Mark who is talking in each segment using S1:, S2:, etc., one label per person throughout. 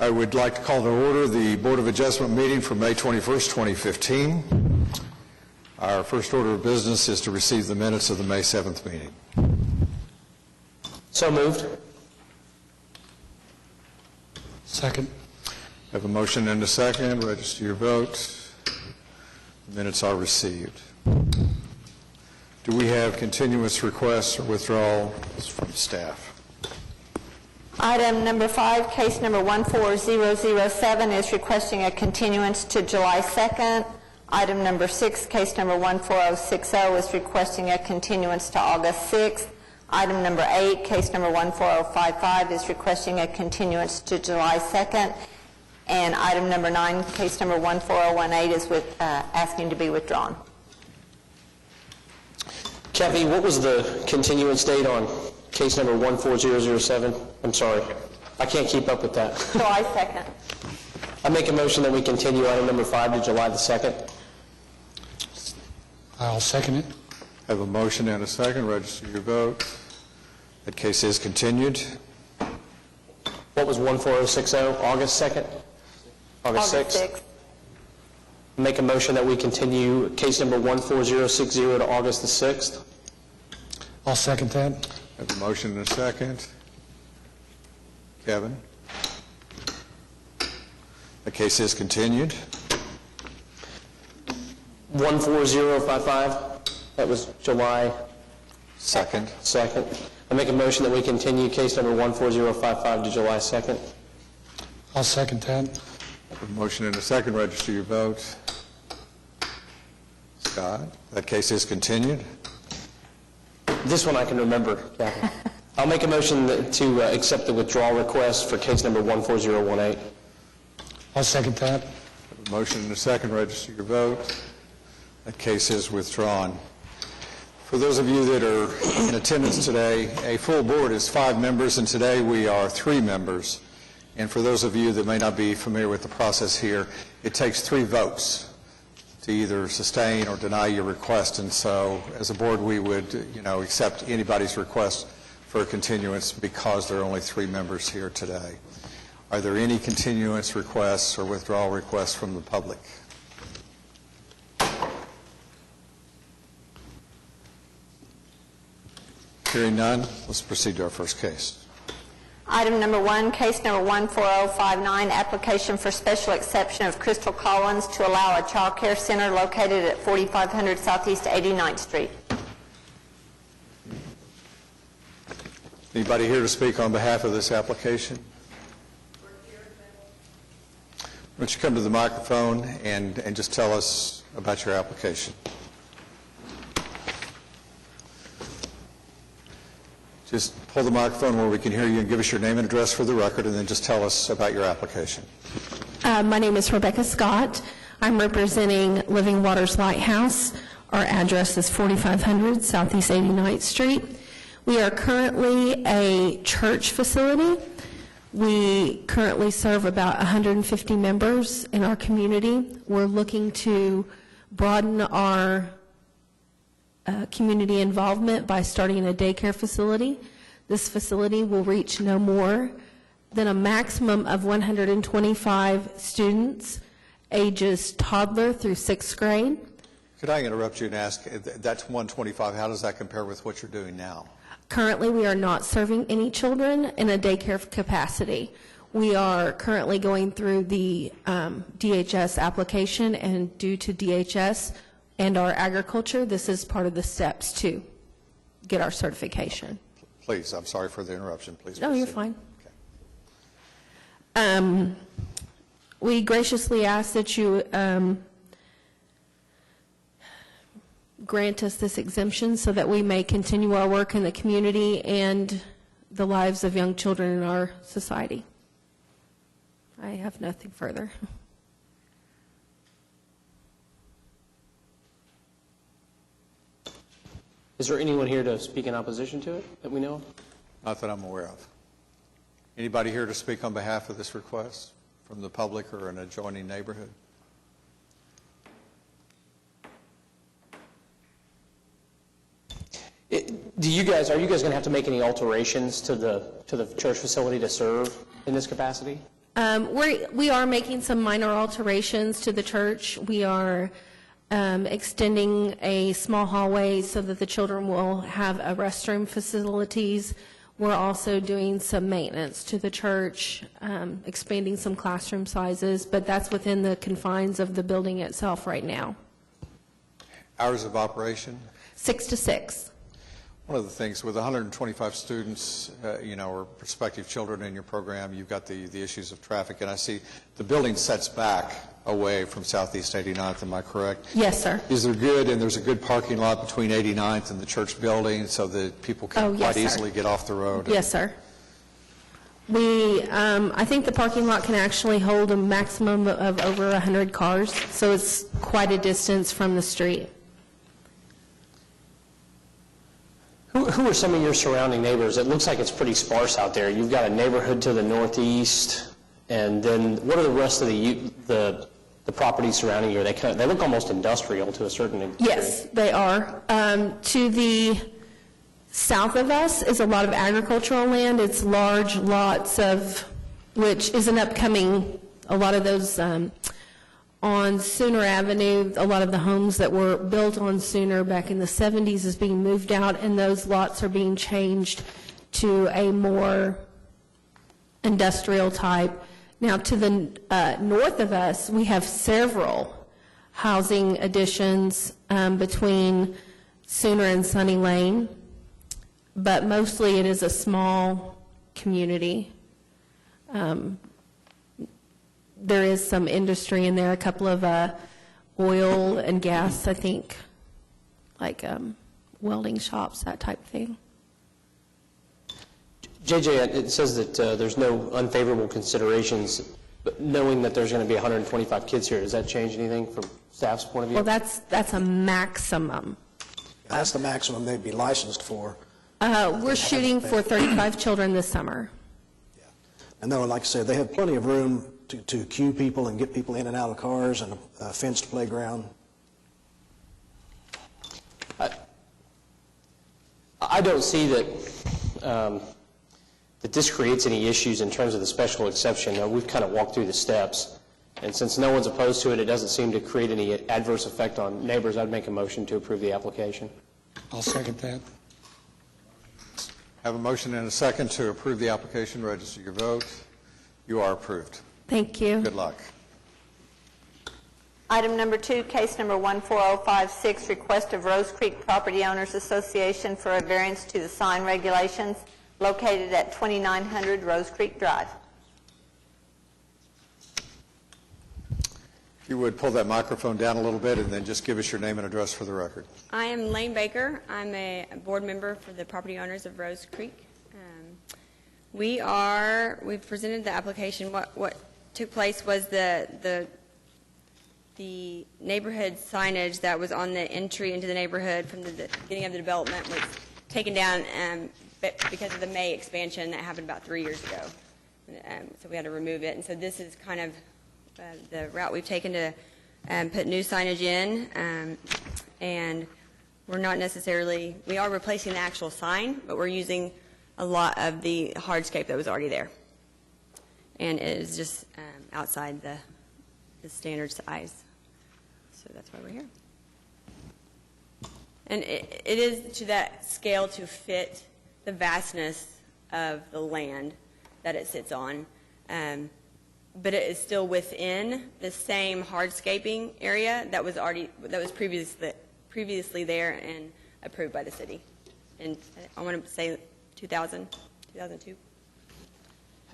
S1: I would like to call to order the Board of Adjustment meeting for May 21st, 2015. Our first order of business is to receive the minutes of the May 7th meeting.
S2: So moved.
S3: Second.
S1: I have a motion and a second. Register your vote. The minutes are received. Do we have continuance requests or withdrawals from staff?
S4: Item number 5, case number 14007 is requesting a continuance to July 2nd. Item number 6, case number 14060 is requesting a continuance to August 6th. Item number 8, case number 14055 is requesting a continuance to July 2nd. And item number 9, case number 14018 is asking to be withdrawn.
S2: Kathy, what was the continuance date on case number 14007? I'm sorry. I can't keep up with that.
S4: July 2nd.
S2: I make a motion that we continue item number 5 to July the 2nd.
S3: I'll second it.
S1: I have a motion and a second. Register your vote. That case is continued.
S2: What was 14060? August 2nd? August 6th? Make a motion that we continue case number 14060 to August the 6th.
S3: I'll second that.
S1: I have a motion and a second. Kevin? The case is continued.
S2: 14055, that was July 2nd. I make a motion that we continue case number 14055 to July 2nd.
S3: I'll second that.
S1: I have a motion and a second. Register your vote. Scott? That case is continued.
S2: This one I can remember, Kathy. I'll make a motion to accept the withdrawal request for case number 14018.
S3: I'll second that.
S1: I have a motion and a second. Register your vote. That case is withdrawn. For those of you that are in attendance today, a full board is 5 members, and today we are 3 members. And for those of you that may not be familiar with the process here, it takes 3 votes to either sustain or deny your request. And so as a board, we would, accept anybody's request for a continuance because there are only 3 members here today. Are there any continuance requests or withdrawal requests from the public? Hearing none, let's proceed to our first case.
S4: Item number 1, case number 14059, application for special exception of Crystal Collins to allow a child care center located at 4500 Southeast 89th Street.
S1: Anybody here to speak on behalf of this application? Why don't you come to the microphone and just tell us about your application? Just pull the microphone where we can hear you and give us your name and address for the record, and then just tell us about your application.
S5: My name is Rebecca Scott. I'm representing Living Waters Lighthouse. Our address is 4500 Southeast 89th Street. We are currently a church facility. We currently serve about 150 members in our community. We're looking to broaden our community involvement by starting a daycare facility. This facility will reach no more than a maximum of 125 students, ages toddler through 6th grade.
S1: Could I interrupt you and ask, that's 125, how does that compare with what you're doing now?
S5: Currently, we are not serving any children in a daycare capacity. We are currently going through the DHS application, and due to DHS and our agriculture, this is part of the steps to get our certification.
S1: Please, I'm sorry for the interruption. Please
S5: No,
S1: proceed.
S5: you're fine.
S1: Okay.
S5: We graciously ask that you grant us this exemption so that we may continue our work in the community and the lives of young children in our society. I have nothing further.
S2: Is there anyone here to speak in opposition to it that we know of?
S1: Not that I'm aware of. Anybody here to speak on behalf of this request from the public or an adjoining neighborhood?
S2: Are you guys going to have to make any alterations to the church facility to serve in this capacity?
S5: We are making some minor alterations to the church. We are extending a small hallway so that the children will have a restroom facilities. We're also doing some maintenance to the church, expanding some classroom sizes, but that's within the confines of the building itself right now.
S1: Hours of operation?
S5: 6 to 6.
S1: One of the things with 125 students, or prospective children in your program, you've got the issues of traffic, and I see the building sets back away from Southeast 89th, am I correct?
S5: Yes, sir.
S1: Is there there's a good parking lot between 89th and the church building so that people can
S5: Yes,
S1: quite
S5: sir.
S1: easily get off the road?
S5: Yes, sir. I think the parking lot can actually hold a maximum of over 100 cars, so it's quite a distance from the street.
S2: Who are some of your surrounding neighbors? It looks like it's pretty sparse out there. You've got a neighborhood to the northeast, and then what are the rest of the properties surrounding you? They look almost industrial to a certain degree.
S5: Yes, they are. To the south of us is a lot of agricultural land. It's large lots of, which is an upcoming, a lot of those on Sooner Avenue, a lot of the homes that were built on Sooner back in the 70s is being moved out, and those lots are being changed to a more industrial type. Now, to the north of us, we have several housing additions between Sooner and Sunny Lane, but mostly it is a small community. There is some industry in there, a couple of oil and gas, I think, like welding shops, that type of thing.
S2: JJ, it says that there's no unfavorable considerations, but knowing that there's going to be 125 kids here, does that change anything from staff's point of view?
S5: Well, that's a maximum.
S6: That's the maximum they'd be licensed for.
S5: We're shooting for 35 children this summer.
S6: And though, like I said, they have plenty of room to queue people and get people in and out of cars, and a fenced playground.
S2: I don't see that that this creates any issues in terms of the special exception. We've kind of walked through the steps, and since no one's opposed to it, it doesn't seem to create any adverse effect on neighbors. I'd make a motion to approve the application.
S3: I'll second that.
S1: Have a motion and a second to approve the application. Register your vote. You are approved.
S5: Thank you.
S1: Good luck.
S4: Item number 2, case number 14056, request of Rose Creek Property Owners Association for a variance to the sign regulations located at 2900 Rose Creek Drive.
S1: If you would pull that microphone down a little bit and then just give us your name and address for the record.
S7: I am Lane Baker. I'm a board member for the property owners of Rose Creek. We've presented the application. What took place was the neighborhood signage that was on the entry into the neighborhood from the beginning of the development was taken down because of the May expansion that happened about 3 years ago. So we had to remove it. And so this is kind of the route we've taken to put new signage in. And we're not necessarily, we are replacing the actual sign, but we're using a lot of the hardscape that was already there. And it is just outside the standard size. So that's why we're here. And it is to that scale to fit the vastness of the land that it sits on. But it is still within the same hardscaping area that was previously there and approved by the city. And I want to say 2002.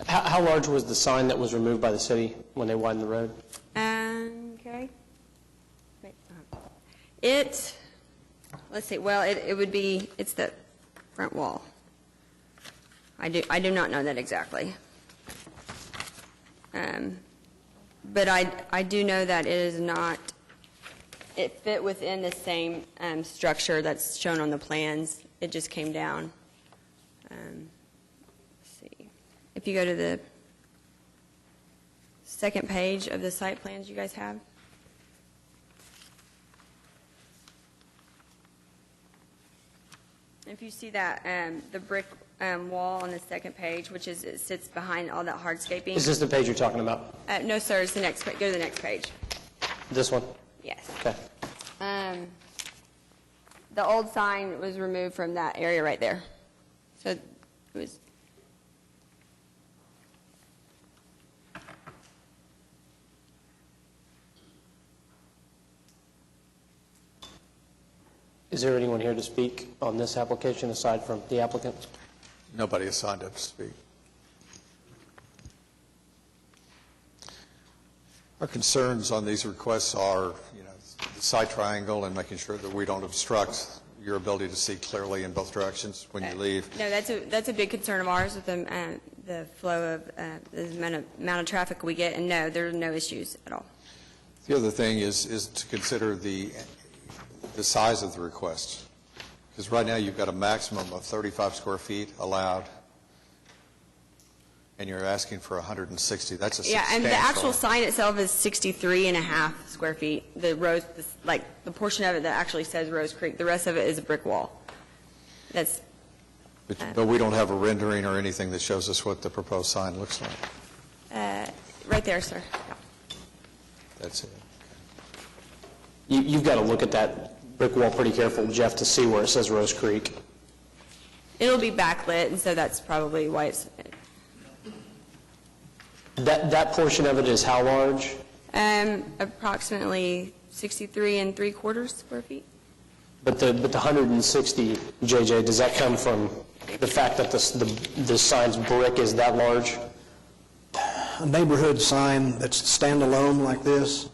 S2: How large was the sign that was removed by the city when they widened the road?
S7: Okay. Let's see, well, it would be, it's the front wall. I do not know that exactly. But I do know that it is not, it fit within the same structure that's shown on the plans. It just came down. Let's see. If you go to the second page of the site plans you guys have. If you see that, the brick wall on the second page, which is, it sits behind all that hardscaping.
S2: Is this the page you're talking about?
S7: No, sir, it's the next, go to the next page.
S2: This one?
S7: Yes.
S2: Okay.
S7: The old sign was removed from that area right there. So it was,
S2: Is there anyone here to speak on this application aside from the applicant?
S1: Nobody has signed up to speak. Our concerns on these requests are, the site triangle and making sure that we don't obstruct your ability to see clearly in both directions when you leave.
S7: no, that's a big concern of ours with the flow of, the amount of traffic we get, and no, there are no issues at all.
S1: The other thing is to consider the size of the request. Because right now you've got a maximum of 35 square feet allowed, and you're asking for 160. That's a substantial.
S7: Yeah, and the actual sign itself is 63 and a half square feet. The the portion of it that actually says Rose Creek, the rest of it is a brick wall. That's,
S1: But we don't have a rendering or anything that shows us what the proposed sign looks like.
S7: right there, sir.
S1: That's it.
S2: You've got to look at that brick wall pretty careful, Jeff, to see where it says Rose Creek.
S7: It'll be backlit, and so that's probably why it's,
S2: That portion of it is how large?
S7: approximately 63 and 3/4 square feet.
S2: But the 160, JJ, does that come from the fact that the sign's brick is that large?
S6: A neighborhood sign that's standalone like this,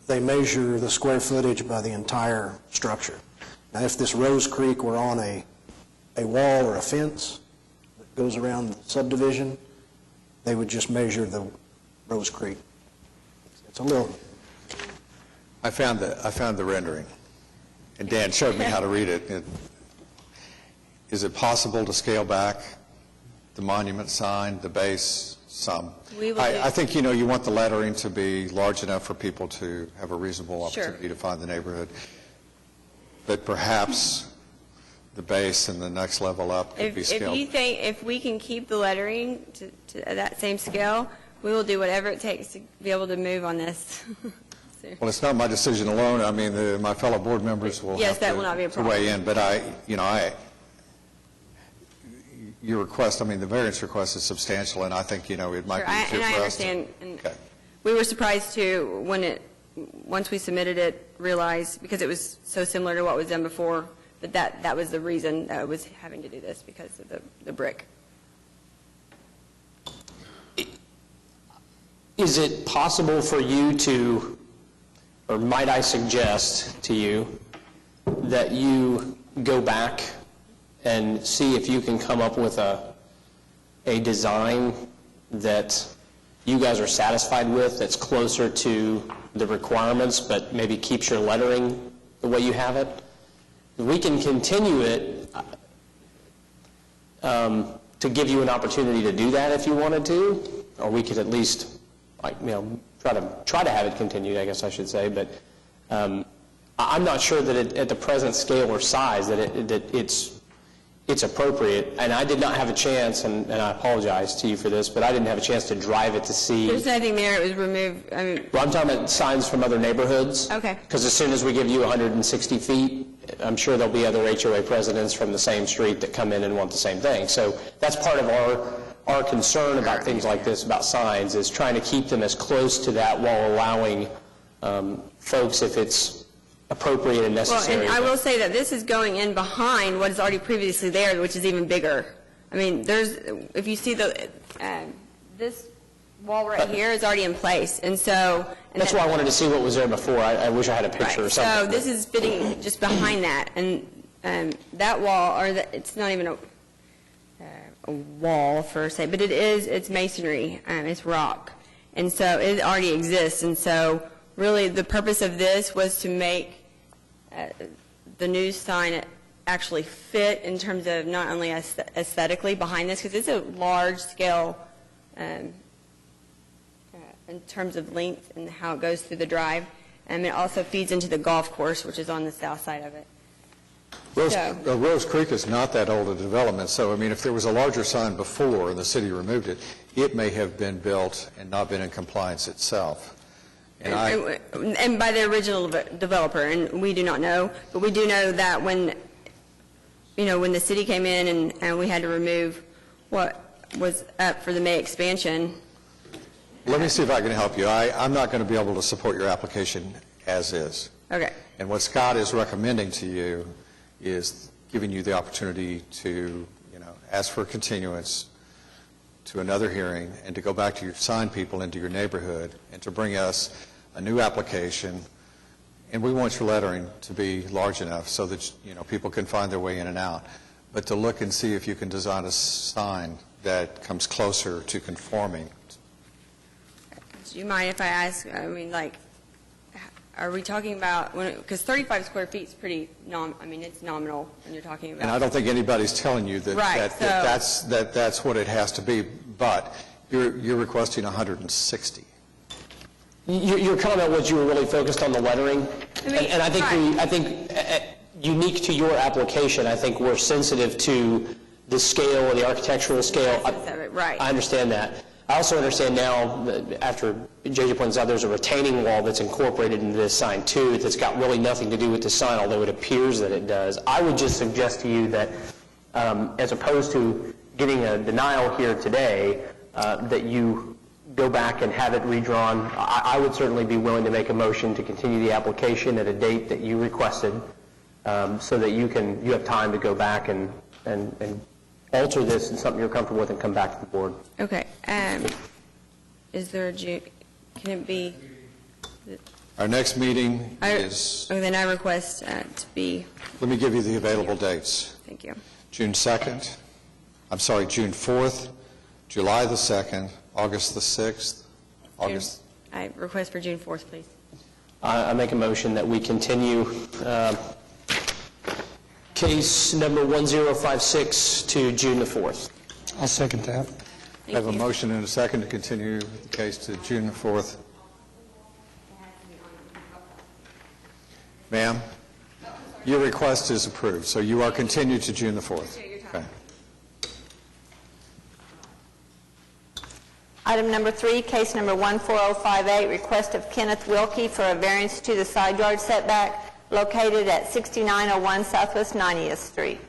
S6: they measure the square footage by the entire structure. Now, if this Rose Creek were on a wall or a fence that goes around the subdivision, they would just measure the Rose Creek. It's a little,
S1: I found the rendering, and Dan showed me how to read it. Is it possible to scale back the monument sign, the base, some?
S7: We will
S1: I think, you want the lettering to be large enough for people to have a reasonable
S7: Sure.
S1: opportunity to find the neighborhood. But perhaps the base and the next level up could be
S7: If
S1: scaled.
S7: you think, if we can keep the lettering to that same scale, we will do whatever it takes to be able to move on this.
S1: Well, it's not my decision alone. I mean, my fellow board members will
S7: Yes,
S1: have
S7: that will not be a
S1: to weigh in. But your request, the variance request is substantial, and I think, it might
S7: Sure,
S1: be easier
S7: and I
S1: for us to...
S7: understand. And
S1: Okay.
S7: we were surprised too when once we submitted it, realized, because it was so similar to what was done before, that was the reason that I was having to do this, because of the brick.
S2: Is it possible for you to, or might I suggest to you, that you go back and see if you can come up with a design that you guys are satisfied with, that's closer to the requirements, but maybe keeps your lettering the way you have it? We can continue it to give you an opportunity to do that if you wanted to, or we could at least, try to have it continued, I guess I should say. But I'm not sure that at the present scale or size that it's appropriate. And I did not have a chance, and I apologize to you for this, but I didn't have a chance to drive it to see.
S7: There's nothing there, it was removed,
S2: Well, I'm talking about signs from other neighborhoods.
S7: Okay.
S2: Because as soon as we give you 160 feet, I'm sure there'll be other HOA presidents from the same street that come in and want the same thing. So that's part of our concern about things like this, about signs, is trying to keep them as close to that while allowing folks, if it's appropriate and
S7: well,
S2: necessary.
S7: and I will say that this is going in behind what is already previously there, which is even bigger. If you see this wall right here is already in place, and so...
S2: That's why I wanted to see what was there before. I wish I had a picture or
S7: Right,
S2: something.
S7: so this is fitting just behind that, and that wall, it's not even a wall per se, but it's masonry, it's rock, and so it already exists, and so really the purpose of this was to make the new sign actually fit in terms of not only aesthetically behind this, because it's a large scale in terms of length and how it goes through the drive, and it also feeds into the golf course, which is on the south side of it.
S1: Rose Creek is not that old a development, so, I mean, if there was a larger sign before and the city removed it, it may have been built and not been in compliance itself.
S7: And by the original developer, and we do not know, but we do know that when the city came in and we had to remove what was up for the May expansion.
S1: Let me see if I can help you. I'm not going to be able to support your application as is.
S7: Okay.
S1: And what Scott is recommending to you is giving you the opportunity to, ask for a continuance to another hearing and to go back to your sign people into your neighborhood and to bring us a new application. And we want your lettering to be large enough so that, people can find their way in and out. But to look and see if you can design a sign that comes closer to conforming.
S7: Do you mind if I ask, are we talking about, because 35 square feet is pretty, it's nominal when you're talking about.
S1: And I don't think anybody's telling you that,
S7: Right,
S1: that's what it has to be, but you're requesting 160.
S2: Your comment was you were really focused on the lettering, and I think
S7: right.
S2: I think unique to your application, I think we're sensitive to the scale or the architectural scale.
S7: Right.
S2: I understand that. I also understand now, that after J.J. points out, there's a retaining wall that's incorporated into this sign too that's got really nothing to do with the sign, although it appears that it does. I would just suggest to you that as opposed to getting a denial here today, that you go back and have it redrawn. I would certainly be willing to make a motion to continue the application at a date that you requested, so that you have time to go back and alter this in something you're comfortable with and come back to the board.
S7: Okay. Is there a June, can it be?
S1: Our next meeting is,
S7: Then I request to be,
S1: let me give you the available dates.
S7: thank you.
S1: June 4th, July the 2nd, August the 6th, August.
S7: I request for June 4th, please.
S2: I make a motion that we continue case number 1056 to June the 4th.
S3: I'll second that.
S1: I have a motion and a second to continue the case to June 4th. Ma'am, your request is approved, so you are continued to June the 4th. Okay.
S4: Item number 3, case number 14058, request of Kenneth Wilkie for a variance to the side yard setback located at 6901 Southwest 90th Street.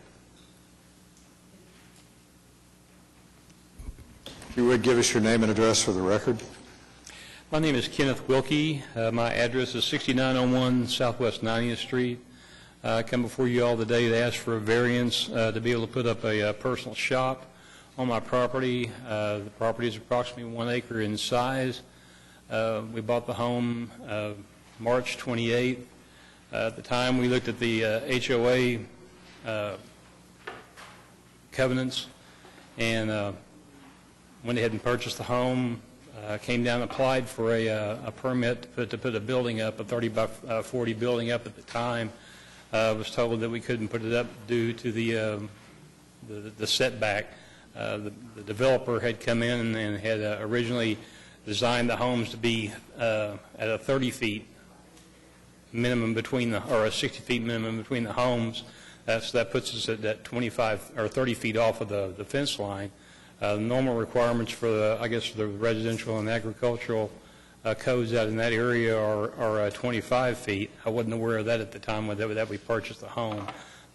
S1: If you would give us your name and address for the record.
S8: My name is Kenneth Wilkie. My address is 6901 Southwest 90th Street. I come before you all today to ask for a variance to be able to put up a personal shop on my property. The property is approximately 1 acre in size. We bought the home March 28th. At the time, we looked at the HOA covenants and went ahead and purchased the home. Came down and applied for a permit to put a building up, a 30 by 40 building up at the time. Was told that we couldn't put it up due to the setback. The developer had come in and had originally designed the homes to be at a 30 feet minimum between or a 60 feet minimum between the homes. That puts us at that 25 or 30 feet off of the fence line. The normal requirements for the residential and agricultural codes out in that area are 25 feet. I wasn't aware of that at the time that we purchased the home.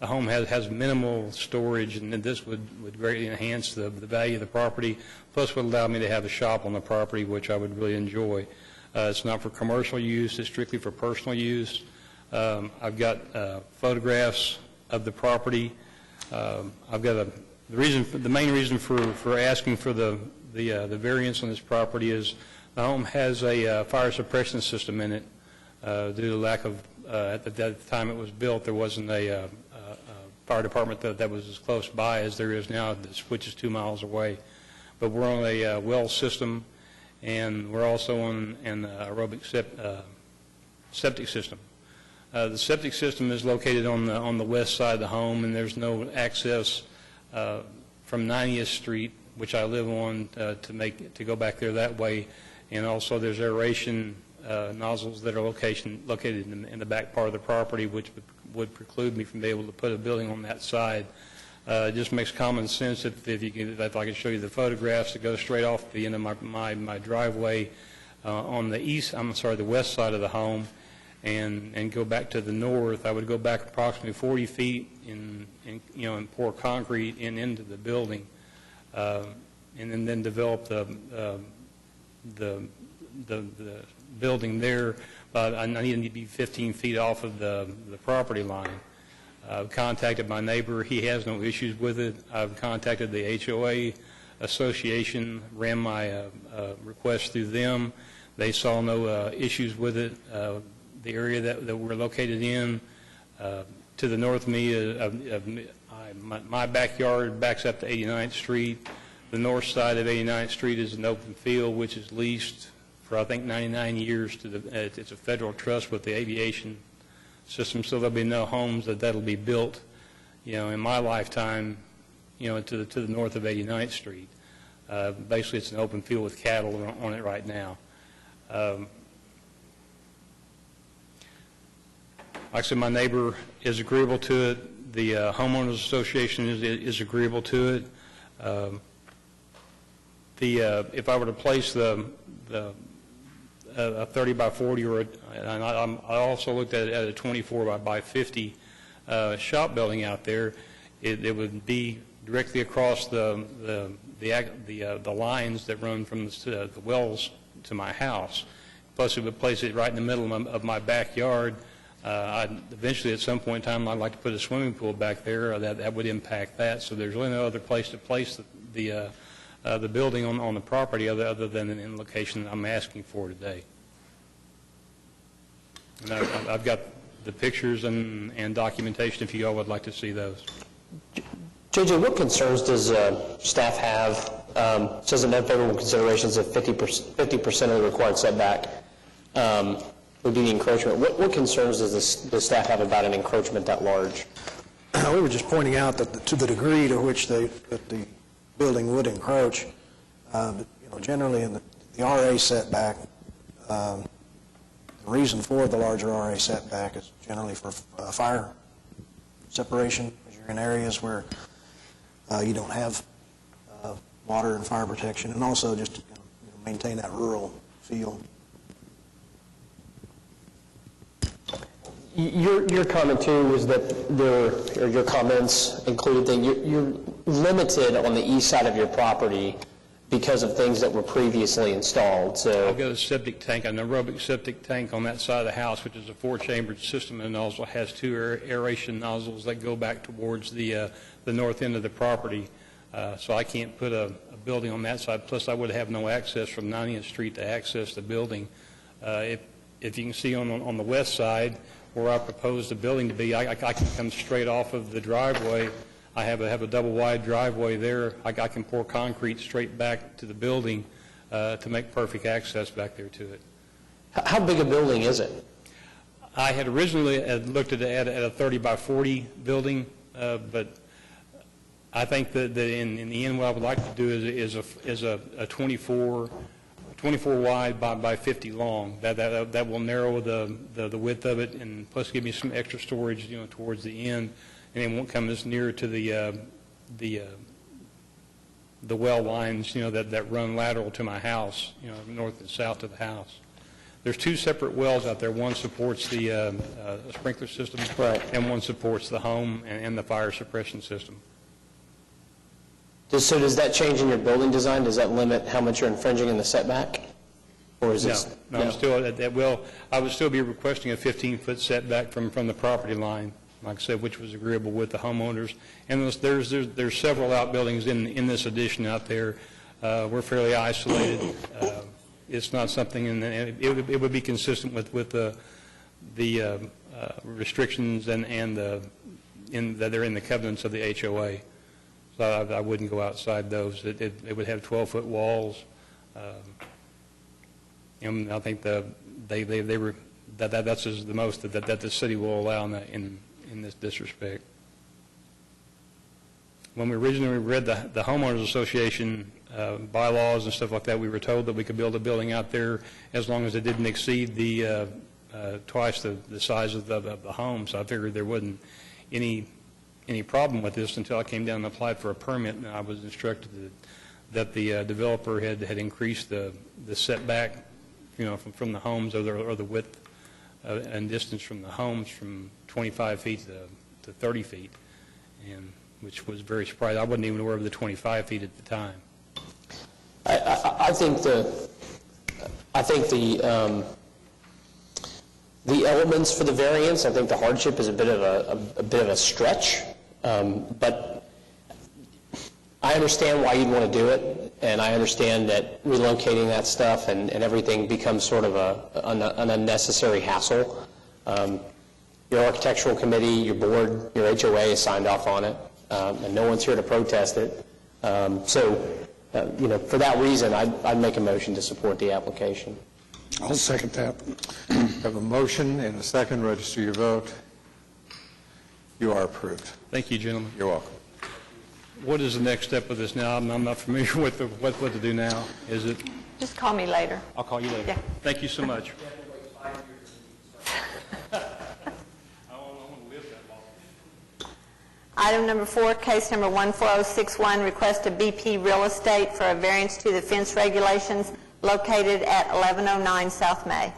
S8: The home has minimal storage, and this would greatly enhance the value of the property, plus would allow me to have a shop on the property, which I would really enjoy. It's not for commercial use, it's strictly for personal use. I've got photographs of the property. I've got the main reason for asking for the variance on this property is the home has a fire suppression system in it. Due to the lack of, at the time it was built, there wasn't a fire department that was as close by as there is now, which is 2 miles away. But we're on a well system, and we're also on an aerobic septic system. The septic system is located on the west side of the home, and there's no access from 90th Street, which I live on, to go back there that way. And also there's aeration nozzles that are located in the back part of the property, which would preclude me from being able to put a building on that side. It just makes common sense if I could show you the photographs that go straight off the end of my driveway on the west side of the home, and go back to the north. I would go back approximately 40 feet and pour concrete into the building, and then develop the building there. But I need to be 15 feet off of the property line. I've contacted my neighbor. He has no issues with it. I've contacted the HOA Association, ran my request through them. They saw no issues with it. The area that we're located in, to the north of me, my backyard backs up to 89th Street. The north side of 89th Street is an open field, which is leased for, I think, 99 years to it's a federal trust with the aviation system, so there'll be no homes that'll be built, in my lifetime, to the north of 89th Street. Basically, it's an open field with cattle on it right now. Like I said, my neighbor is agreeable to it. The homeowners association is agreeable to it. If I were to place a 30 by 40, and I also looked at a 24 by 50 shop building out there, it would be directly across the lines that run from the wells to my house. Plus, it would place it right in the middle of my backyard. Eventually, at some point in time, I'd like to put a swimming pool back there. That would impact that. So there's really no other place to place the building on the property other than in the location that I'm asking for today. And I've got the pictures and documentation if you all would like to see those.
S2: JJ, what concerns does staff have? It says in unfavorable considerations of 50% of the required setback would be the encroachment. What concerns does the staff have about an encroachment that large?
S6: We were just pointing out that to the degree to which that the building would encroach, generally in the RA setback, the reason for the larger RA setback is generally for fire separation, as you're in areas where you don't have water and fire protection, and also just to maintain that rural feel.
S2: Your comment too was that your comments included that you're limited on the east side of your property because of things that were previously installed. So
S8: I've got a septic tank, an aerobic septic tank on that side of the house, which is a 4-chambered system, and also has 2 aeration nozzles that go back towards the north end of the property. So I can't put a building on that side. Plus, I would have no access from 90th Street to access the building. If you can see on the west side, where I proposed the building to be, I can come straight off of the driveway. I have a double-wide driveway there. I can pour concrete straight back to the building to make perfect access back there to it.
S2: how big a building is it?
S8: I had originally looked at a 30 by 40 building, but I think that in the end what I would like to do is a 24 wide by 50 long. That will narrow the width of it, and plus give me some extra storage, towards the end, and it won't come as near to the well lines, that run lateral to my house, north and south of the house. There's 2 separate wells out there. One supports the sprinkler system,
S2: Right.
S8: and one supports the home and the fire suppression system.
S2: So does that change in your building design? Does that limit how much you're infringing in the setback? Or is it?
S8: No, I'm still I would still be requesting a 15-foot setback from the property line, like I said, which was agreeable with the homeowners. And there's several outbuildings in this addition out there. We're fairly isolated. It's not something, it would be consistent with the restrictions and that are in the covenants of the HOA. So I wouldn't go outside those. It would have 12-foot walls. And I think that's the most that the city will allow in this respect. When we originally read the homeowners association bylaws and stuff like that, we were told that we could build a building out there as long as it didn't exceed the twice the size of the home, so I figured there wasn't any problem with this until I came down and applied for a permit, and I was instructed that the developer had increased the setback, from the homes or the width and distance from the homes from 25 feet to 30 feet, and which was very surprising. I wasn't even aware of the 25 feet at the time.
S2: I think the elements for the variance, I think the hardship is a bit of a stretch, but I understand why you'd want to do it, and I understand that relocating that stuff and everything becomes sort of an unnecessary hassle. Your architectural committee, your board, your HOA has signed off on it, and no one's here to protest it. For that reason, I'd make a motion to support the application.
S3: I'll second that.
S1: Have a motion and a second. Register your vote. You are approved.
S8: Thank you, gentlemen.
S1: You're welcome.
S8: What is the next step with this now? I'm not familiar with what to do now. Is it?
S4: Just call me later.
S8: I'll call you later.
S4: Yeah.
S8: Thank you so much.
S4: Item number 4, case number 14061, request of BP Real Estate for a variance to the fence regulations located at 1109 South May.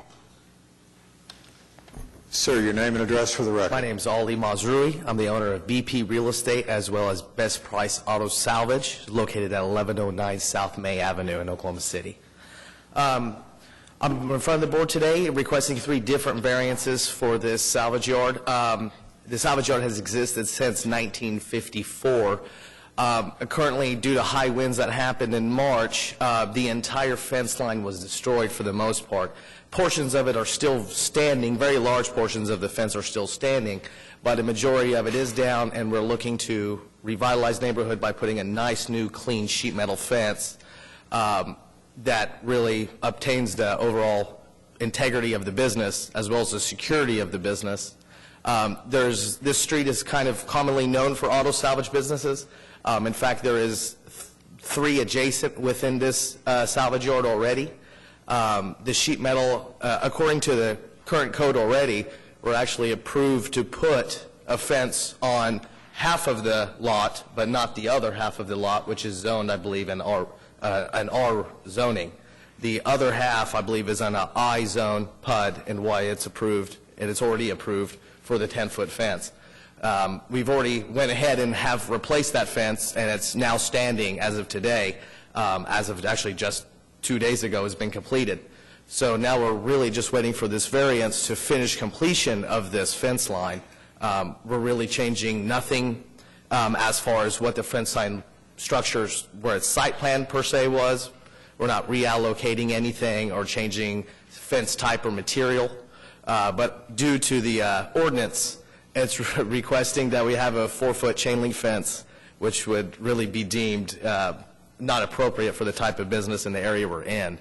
S1: Sir, your name and address for the record.
S9: My name is Ali Mazrui. I'm the owner of BP Real Estate as well as Best Price Auto Salvage, located at 1109 South May Avenue in Oklahoma City. I'm in front of the board today requesting 3 different variances for this salvage yard. The salvage yard has existed since 1954. Currently, due to high winds that happened in March, the entire fence line was destroyed for the most part. Portions of it are still standing, very large portions of the fence are still standing, but a majority of it is down, and we're looking to revitalize the neighborhood by putting a nice new clean sheet metal fence that really obtains the overall integrity of the business as well as the security of the business. This street is kind of commonly known for auto salvage businesses. In fact, there is 3 adjacent within this salvage yard already. The sheet metal, according to the current code already, we're actually approved to put a fence on half of the lot, but not the other half of the lot, which is zoned, I believe, in R zoning. The other half, I believe, is on an I zone PUD, and why it's approved, and it's already approved for the 10-foot fence. We've already went ahead and have replaced that fence, and it's now standing as of today, as of actually just 2 days ago has been completed. So now we're really just waiting for this variance to finish completion of this fence line. We're really changing nothing as far as what the fence line structures, where its site plan per se was. We're not reallocating anything or changing fence type or material. But due to the ordinance, it's requesting that we have a 4-foot chain link fence, which would really be deemed not appropriate for the type of business in the area we're in.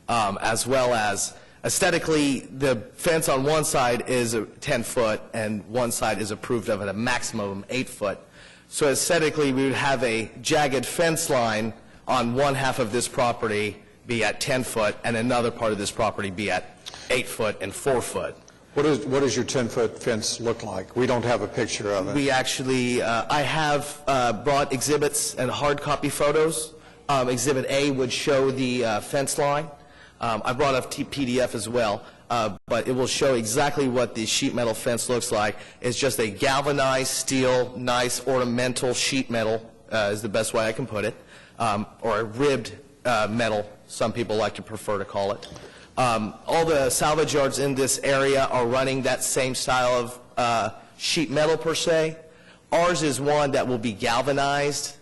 S9: As well as aesthetically, the fence on one side is 10 foot and one side is approved of at a maximum 8 foot. So aesthetically, we would have a jagged fence line on one half of this property be at 10 foot and another part of this property be at 8 foot and 4 foot.
S1: What does your 10-foot fence look like? We don't have a picture of it.
S9: We actually, I have brought exhibits and hard copy photos. Exhibit A would show the fence line. I brought a PDF as well, but it will show exactly what the sheet metal fence looks like. It's just a galvanized steel, nice ornamental sheet metal, is the best way I can put it, or a ribbed metal, some people like to prefer to call it. All the salvage yards in this area are running that same style of sheet metal per se. Ours is one that will be galvanized.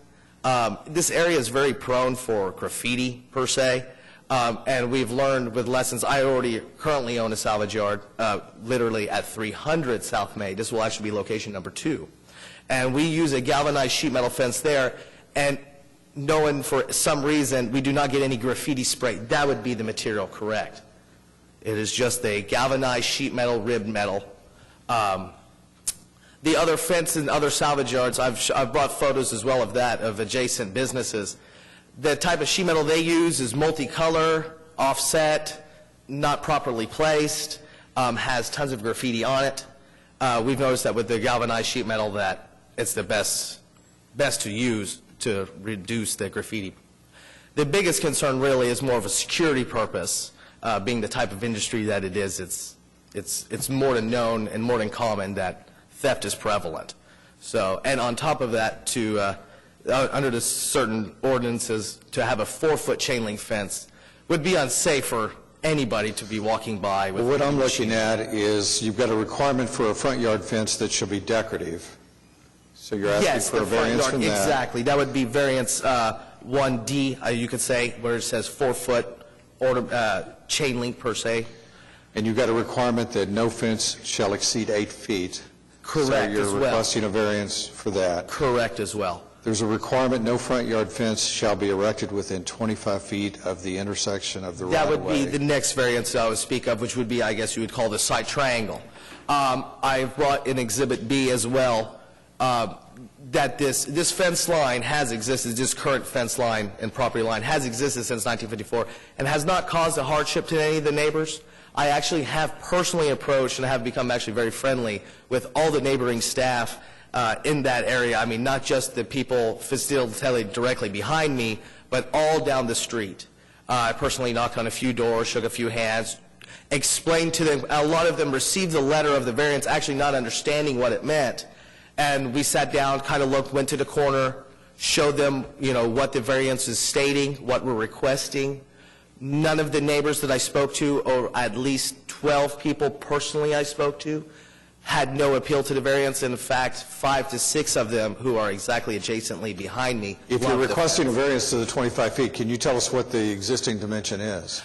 S9: This area is very prone for graffiti per se, and we've learned with lessons. I already currently own a salvage yard, literally at 300 South May. This will actually be location number 2. And we use a galvanized sheet metal fence there, and knowing for some reason we do not get any graffiti spray, that would be the material correct. It is just a galvanized sheet metal, ribbed metal. The other fence and other salvage yards, I've brought photos as well of that, of adjacent businesses. The type of sheet metal they use is multicolor, offset, not properly placed. has tons of graffiti on it. We've noticed that with the galvanized sheet metal that it's the best to use to reduce the graffiti. The biggest concern really is more of a security purpose, being the type of industry that it is. It's more than known and more than common that theft is prevalent. So, and on top of that, under the certain ordinances, to have a 4-foot chain link fence would be unsafe for anybody to be walking by with.
S1: Well, what I'm looking at is you've got a requirement for a front yard fence that shall be decorative. So you're
S9: Yes,
S1: asking for
S9: the
S1: a
S9: front
S1: variance
S9: yard,
S1: from that.
S9: exactly. That would be variance 1D, you could say, where it says 4-foot chain link per se.
S1: And you've got a requirement that no fence shall exceed 8 feet.
S9: Correct,
S1: So
S9: as
S1: you're
S9: well.
S1: requesting a variance for that.
S9: Correct as well.
S1: There's a requirement, no front yard fence shall be erected within 25 feet of the intersection of the
S9: That would
S1: right-of-way.
S9: be the next variance I would speak of, which would be, I guess you would call the side triangle. I've brought in Exhibit B as well, that this fence line has existed, this current fence line and property line has existed since 1954 and has not caused a hardship to any of the neighbors. I actually have personally approached and have become actually very friendly with all the neighboring staff in that area. I mean, not just the people facilitated directly behind me, but all down the street. I personally knocked on a few doors, shook a few hands, explained to them. A lot of them received the letter of the variance, actually not understanding what it meant. And we sat down, kind of looked, went to the corner, showed them, what the variance is stating, what we're requesting. None of the neighbors that I spoke to, or at least 12 people personally I spoke to, had no appeal to the variance. In fact, 5 to 6 of them, who are exactly adjacently behind me,
S1: If you're
S9: loved the
S1: requesting a
S9: fence.
S1: variance to the 25 feet, can you tell us what the existing dimension is?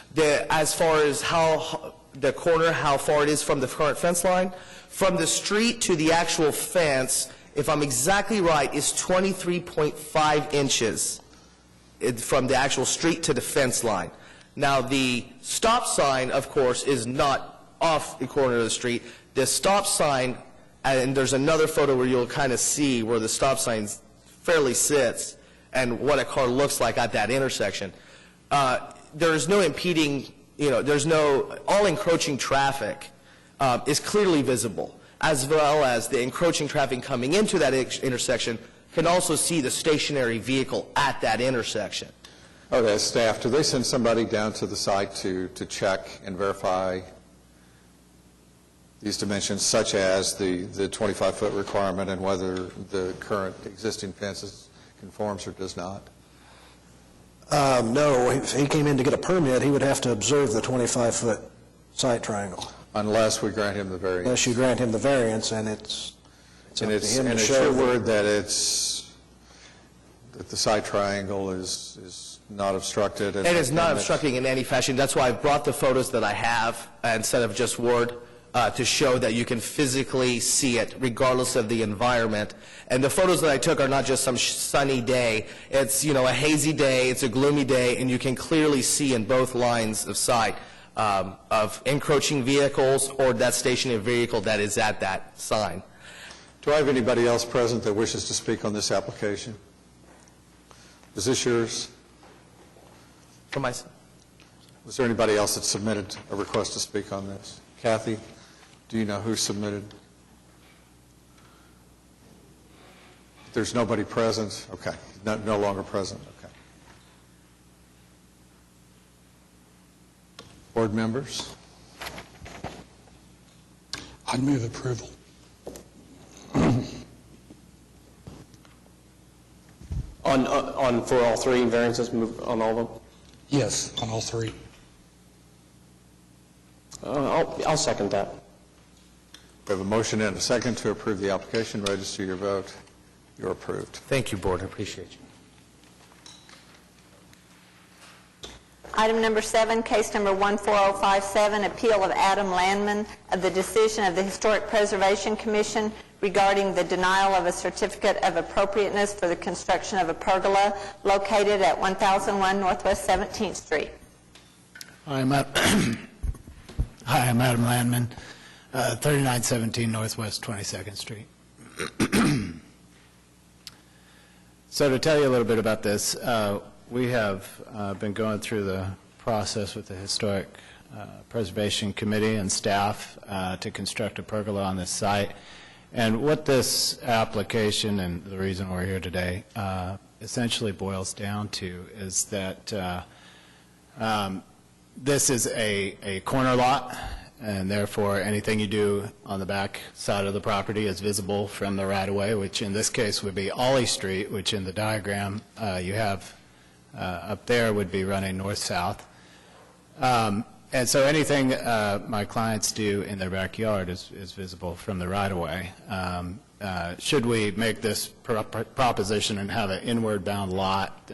S9: As far as how the corner, how far it is from the current fence line, from the street to the actual fence, if I'm exactly right, is 23.5 inches from the actual street to the fence line. Now, the stop sign, of course, is not off the corner of the street. The stop sign, and there's another photo where you'll kind of see where the stop sign fairly sits and what a car looks like at that intersection. There's no impeding, all encroaching traffic is clearly visible, as well as the encroaching traffic coming into that intersection can also see the stationary vehicle at that intersection.
S1: Okay, staff, do they send somebody down to the site to check and verify these dimensions, such as the 25-foot requirement and whether the current existing fence conforms or does not?
S6: No, if he came in to get a permit, he would have to observe the 25-foot site triangle,
S1: Unless we grant him the variance.
S6: unless you grant him the variance, and it's up to
S1: And
S6: him
S1: it's
S6: to
S1: your
S6: show.
S1: word that the side triangle is not obstructed?
S9: It is not
S1: and
S9: obstructing in any fashion. That's why I've brought the photos that I have instead of just word to show that you can physically see it regardless of the environment. And the photos that I took are not just some sunny day. It's, a hazy day, it's a gloomy day, and you can clearly see in both lines of sight of encroaching vehicles or that stationary vehicle that is at that sign.
S1: Do I have anybody else present that wishes to speak on this application? Is this yours?
S9: For my,
S1: Was there anybody else that submitted a request to speak on this? Kathy, do you know who submitted? There's nobody present? Okay, no longer present, okay. Board members?
S3: I'd move approval.
S2: For all three variances, move on all of them?
S3: Yes, on all three.
S2: I'll second that.
S1: We have a motion and a second to approve the application. Register your vote. You're approved.
S9: thank you, Board, I appreciate you.
S4: Item number 7, case number 14057, appeal of Adam Landman of the decision of the Historic Preservation Commission regarding the denial of a certificate of appropriateness for the construction of a pergola located at 1001 Northwest 17th Street.
S10: Hi, I'm Adam Landman, 3917 Northwest 22nd Street. So to tell you a little bit about this, we have been going through the process with the Historic Preservation Committee and staff to construct a pergola on this site. And what this application, and the reason we're here today, essentially boils down to is that this is a corner lot, and therefore anything you do on the back side of the property is visible from the right-of-way, which in this case would be Ollie Street, which in the diagram you have up there would be running north-south. And so anything my clients do in their backyard is visible from the right-of-way. Should we make this proposition and have an inward-bound lot,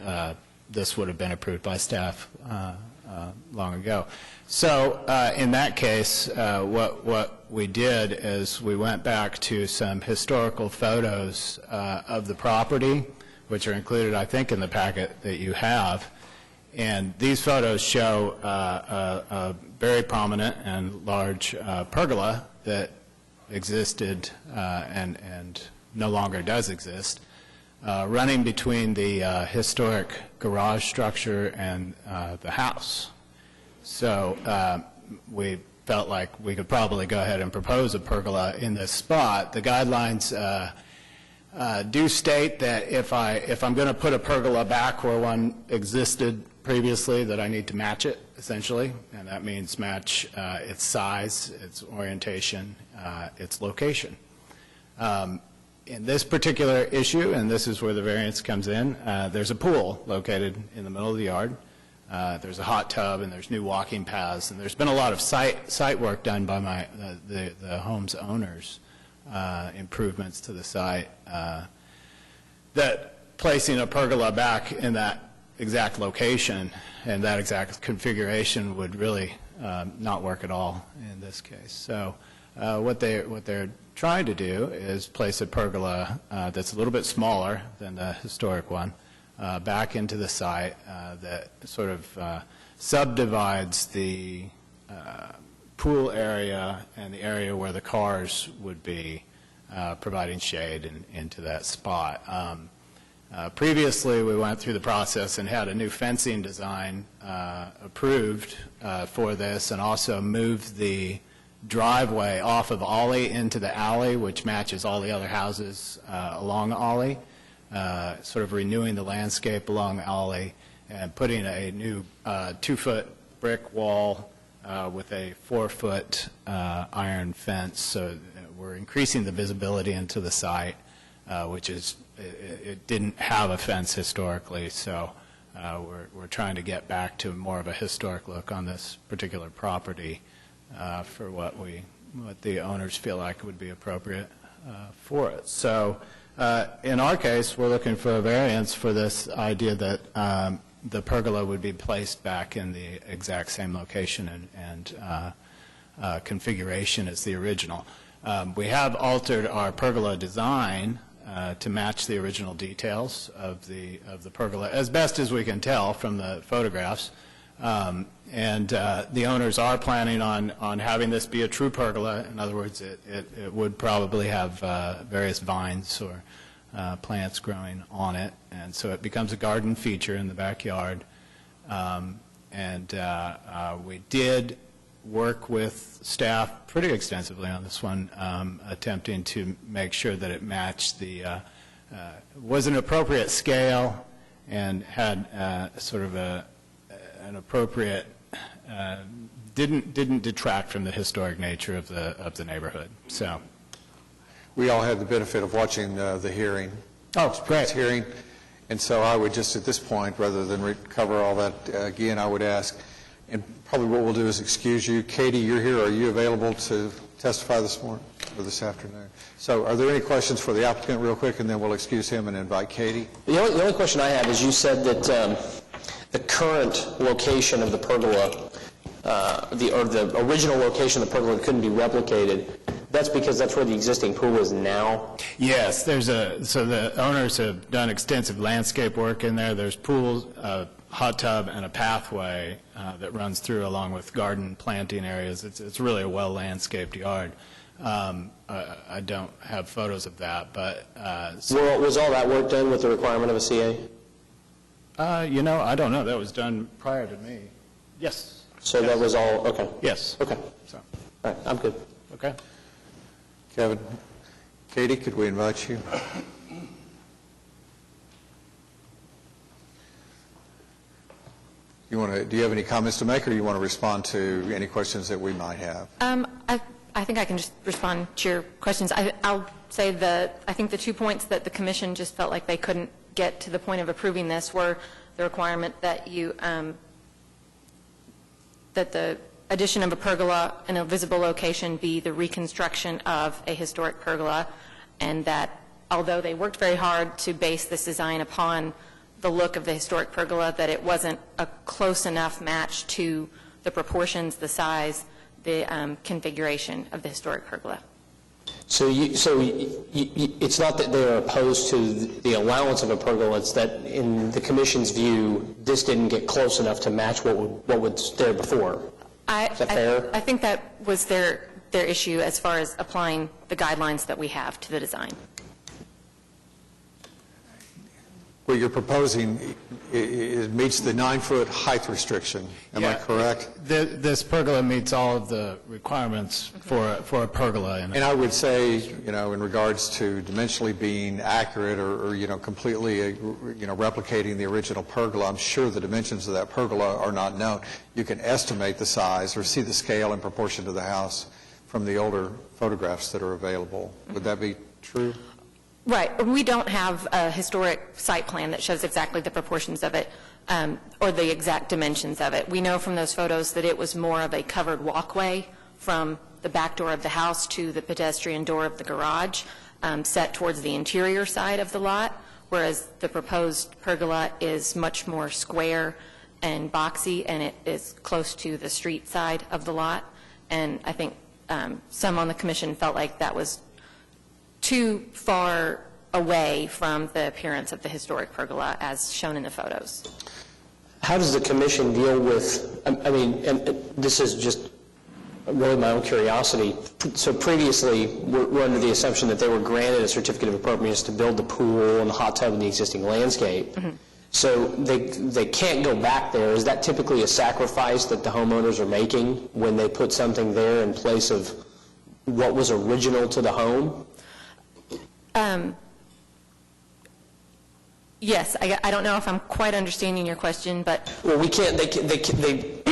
S10: this would have been approved by staff long ago. So in that case, what we did is we went back to some historical photos of the property, which are included, I think, in the packet that you have. And these photos show a very prominent and large pergola that existed and no longer does exist, running between the historic garage structure and the house. So we felt like we could probably go ahead and propose a pergola in this spot. The guidelines do state that if I'm going to put a pergola back where one existed previously, that I need to match it, essentially, and that means match its size, its orientation, its location. In this particular issue, and this is where the variance comes in, there's a pool located in the middle of the yard. There's a hot tub, and there's new walking paths, and there's been a lot of site work done by the home's owners, improvements to the site, that placing a pergola back in that exact location and that exact configuration would really not work at all in this case. So what they're trying to do is place a pergola that's a little bit smaller than the historic one back into the site that sort of subdivides the pool area and the area where the cars would be, providing shade into that spot. Previously, we went through the process and had a new fencing design approved for this, and also moved the driveway off of Ollie into the alley, which matches all the other houses along Ollie, sort of renewing the landscape along Ollie, and putting a new 2-foot brick wall with a 4-foot iron fence. So we're increasing the visibility into the site, which is, it didn't have a fence historically, so we're trying to get back to more of a historic look on this particular property for what the owners feel like would be appropriate for it. So in our case, we're looking for a variance for this idea that the pergola would be placed back in the exact same location and configuration as the original. We have altered our pergola design to match the original details of the pergola, as best as we can tell from the photographs. And the owners are planning on having this be a true pergola. In other words, it would probably have various vines or plants growing on it, and so it becomes a garden feature in the backyard. We did work with staff pretty extensively on this one, attempting to make sure that it matched was an appropriate scale and had sort of an appropriate, didn't detract from the historic nature of the neighborhood. So
S1: We all had the benefit of watching the hearing.
S2: Oh, great.
S1: Hearing. And so I would just at this point, rather than cover all that again, I would ask, and probably what we'll do is excuse you. Katie, you're here. Are you available to testify this morning or this afternoon? So are there any questions for the applicant real quick, and then we'll excuse him and invite Katie?
S2: The only question I have is, you said that the current location of the pergola, or the original location of the pergola couldn't be replicated. That's because that's where the existing pool is now?
S10: Yes, so the owners have done extensive landscape work in there. There's pools, a hot tub, and a pathway that runs through along with garden planting areas. It's really a well-landscaped yard. I don't have photos of that, but...
S2: Was all that work done with the requirement of a CA?
S10: I don't know. That was done prior to me. Yes.
S2: So that was all, okay.
S10: Yes.
S2: Okay,
S10: So,
S2: all right, I'm good.
S10: okay.
S1: Kevin, Katie, could we invite you? Do you have any comments to make, or do you want to respond to any questions that we might have?
S11: I think I can just respond to your questions. I'll say I think the 2 points that the commission just felt like they couldn't get to the point of approving this were the requirement that that the addition of a pergola in a visible location be the reconstruction of a historic pergola, and that although they worked very hard to base this design upon the look of the historic pergola, that it wasn't a close enough match to the proportions, the size, the configuration of the historic pergola.
S2: So it's not that they're opposed to the allowance of a pergola, it's that in the commission's view, this didn't get close enough to match what was there before. Is that fair?
S11: I think that was their issue as far as applying the guidelines that we have to the design.
S1: What you're proposing, it meets the 9-foot height restriction, am I correct?
S10: This pergola meets all of the requirements for a pergola.
S1: And I would say, in regards to dimensionally being accurate or completely, replicating the original pergola, I'm sure the dimensions of that pergola are not known. You can estimate the size or see the scale in proportion to the house from the older photographs that are available. Would that be true?
S11: Right. We don't have a historic site plan that shows exactly the proportions of it or the exact dimensions of it. We know from those photos that it was more of a covered walkway from the back door of the house to the pedestrian door of the garage, set towards the interior side of the lot, whereas the proposed pergola is much more square and boxy, and it is close to the street side of the lot. And I think some on the commission felt like that was too far away from the appearance of the historic pergola as shown in the photos.
S2: How does the commission deal with, I mean, and this is just really my own curiosity. So previously, we're under the assumption that they were granted a certificate of appropriateness to build the pool and the hot tub in the existing landscape. Mm-hmm. So they can't go back there. Is that typically a sacrifice that the homeowners are making when they put something there in place of what was original to the home?
S11: Yes, I don't know if I'm quite understanding your question, but...
S2: Well, we can't, they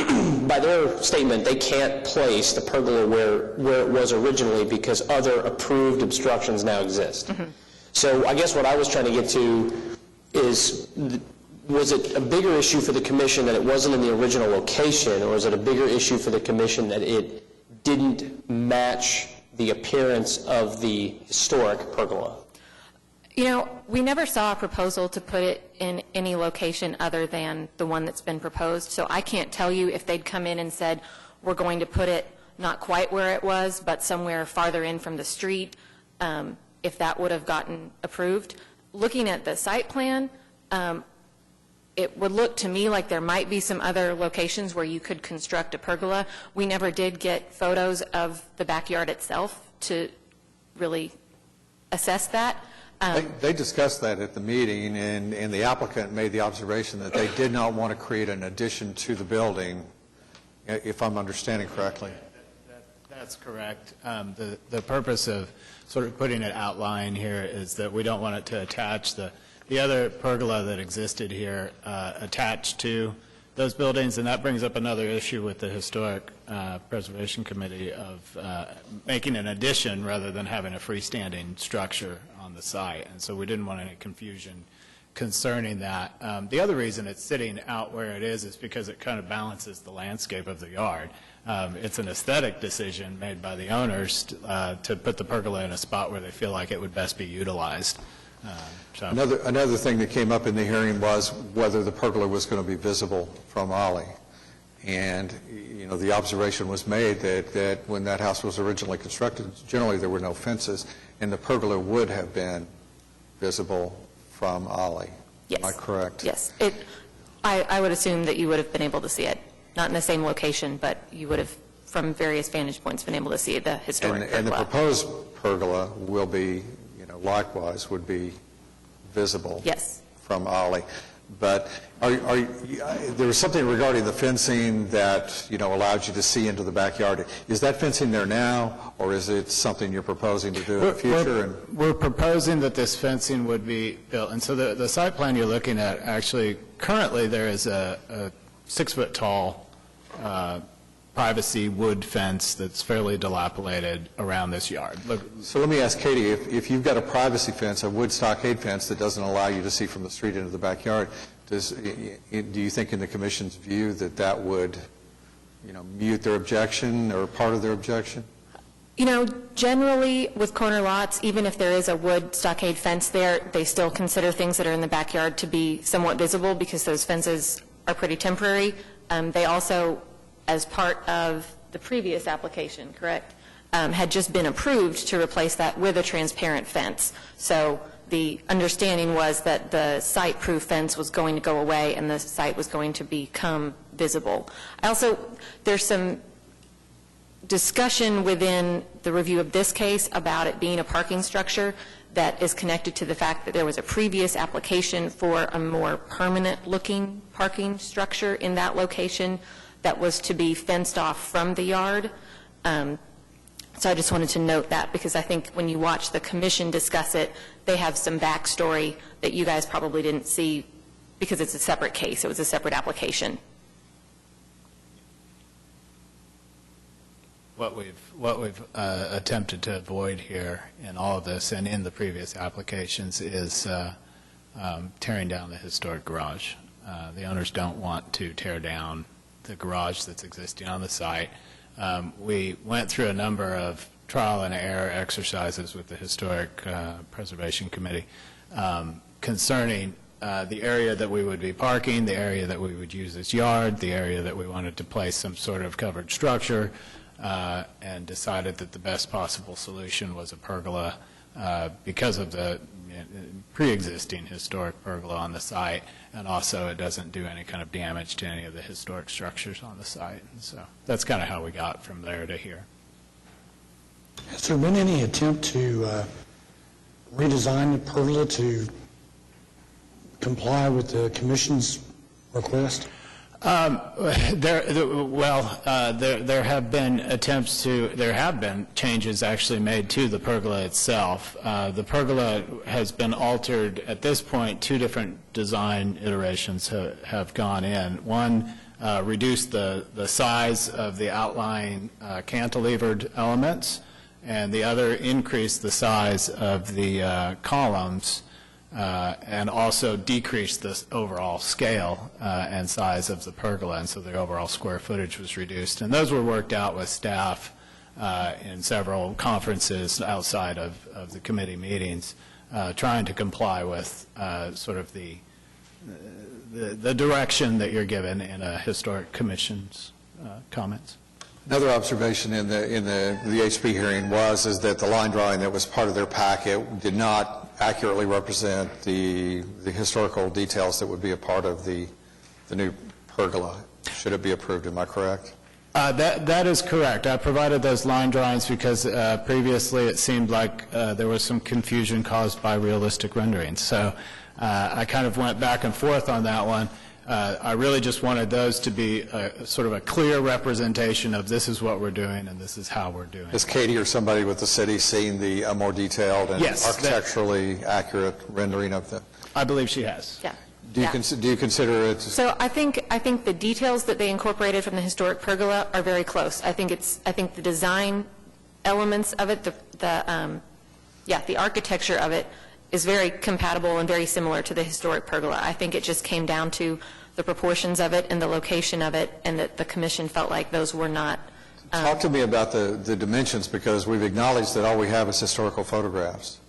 S2: by their statement, they can't place the pergola where it was originally because other approved obstructions now exist. Mm-hmm. So I guess what I was trying to get to is, was it a bigger issue for the commission that it wasn't in the original location, or is it a bigger issue for the commission that it didn't match the appearance of the historic pergola?
S11: We never saw a proposal to put it in any location other than the one that's been proposed, so I can't tell you if they'd come in and said, we're going to put it not quite where it was, but somewhere farther in from the street, if that would have gotten approved. Looking at the site plan, it would look to me like there might be some other locations where you could construct a pergola. We never did get photos of the backyard itself to really assess that.
S1: They discussed that at the meeting, and the applicant made the observation that they did not want to create an addition to the building, if I'm understanding correctly.
S10: That's correct. The purpose of sort of putting it outline here is that we don't want it to attach the other pergola that existed here attached to those buildings, and that brings up another issue with the Historic Preservation Committee of making an addition rather than having a freestanding structure on the site, and so we didn't want any confusion concerning that. The other reason it's sitting out where it is because it kind of balances the landscape of the yard. It's an aesthetic decision made by the owners to put the pergola in a spot where they feel like it would best be utilized.
S1: Another thing that came up in the hearing was whether the pergola was going to be visible from Ollie. And, the observation was made that when that house was originally constructed, generally there were no fences, and the pergola would have been visible from Ollie.
S11: Yes.
S1: Am I correct?
S11: Yes. I would assume that you would have been able to see it, not in the same location, but you would have, from various vantage points, been able to see the historic pergola.
S1: And the proposed pergola will be, likewise, would be visible
S11: yes.
S1: from Ollie. But there was something regarding the fencing that, allowed you to see into the backyard. Is that fencing there now, or is it something you're proposing to do in the future?
S10: We're proposing that this fencing would be built, and so the site plan you're looking at, actually, currently there is a 6-foot-tall privacy wood fence that's fairly dilapidated around this yard.
S1: So let me ask Katie, if you've got a privacy fence, a wood stockade fence that doesn't allow you to see from the street into the backyard, do you think in the commission's view that would, mute their objection or part of their objection?
S11: Generally, with corner lots, even if there is a wood stockade fence there, they still consider things that are in the backyard to be somewhat visible because those fences are pretty temporary. They also, as part of the previous application, correct, had just been approved to replace that with a transparent fence. So the understanding was that the site-proof fence was going to go away and the site was going to become visible. There's some discussion within the review of this case about it being a parking structure that is connected to the fact that there was a previous application for a more permanent-looking parking structure in that location that was to be fenced off from the yard. So I just wanted to note that because I think when you watch the commission discuss it, they have some backstory that you guys probably didn't see because it's a separate case. It was a separate application.
S10: What we've attempted to avoid here in all of this and in the previous applications is tearing down the historic garage. The owners don't want to tear down the garage that's existing on the site. We went through a number of trial and error exercises with the Historic Preservation Committee concerning the area that we would be parking, the area that we would use as yard, the area that we wanted to place some sort of covered structure, and decided that the best possible solution was a pergola because of the pre-existing historic pergola on the site, and also it doesn't do any kind of damage to any of the historic structures on the site. And so that's kind of how we got from there to here.
S3: Has there been any attempt to redesign the pergola to comply with the commission's request?
S10: There have been attempts to, there have been changes actually made to the pergola itself. The pergola has been altered at this point. 2 different design iterations have gone in. One reduced the size of the outlying cantilevered elements, and the other increased the size of the columns and also decreased the overall scale and size of the pergola, and so the overall square footage was reduced. And those were worked out with staff in several conferences outside of the committee meetings, trying to comply with sort of the direction that you're given in a historic commission's comments.
S1: Another observation in the HB hearing is that the line drawing that was part of their packet did not accurately represent the historical details that would be a part of the new pergola. Should it be approved? Am I correct?
S10: That is correct. I provided those line drawings because previously it seemed like there was some confusion caused by realistic renderings. So I kind of went back and forth on that one. I really just wanted those to be sort of a clear representation of this is what we're doing and this is how we're doing it.
S1: Has Katie or somebody with the city seen the more detailed and architecturally accurate rendering of the?
S10: I believe she has.
S11: Yeah.
S1: Do you consider it?
S11: So I think the details that they incorporated from the historic pergola are very close. I think the design elements of it, the architecture of it is very compatible and very similar to the historic pergola. I think it just came down to the proportions of it and the location of it, and that the commission felt like those were not.
S1: Talk to me about the dimensions, because we've acknowledged that all we have is historical photographs.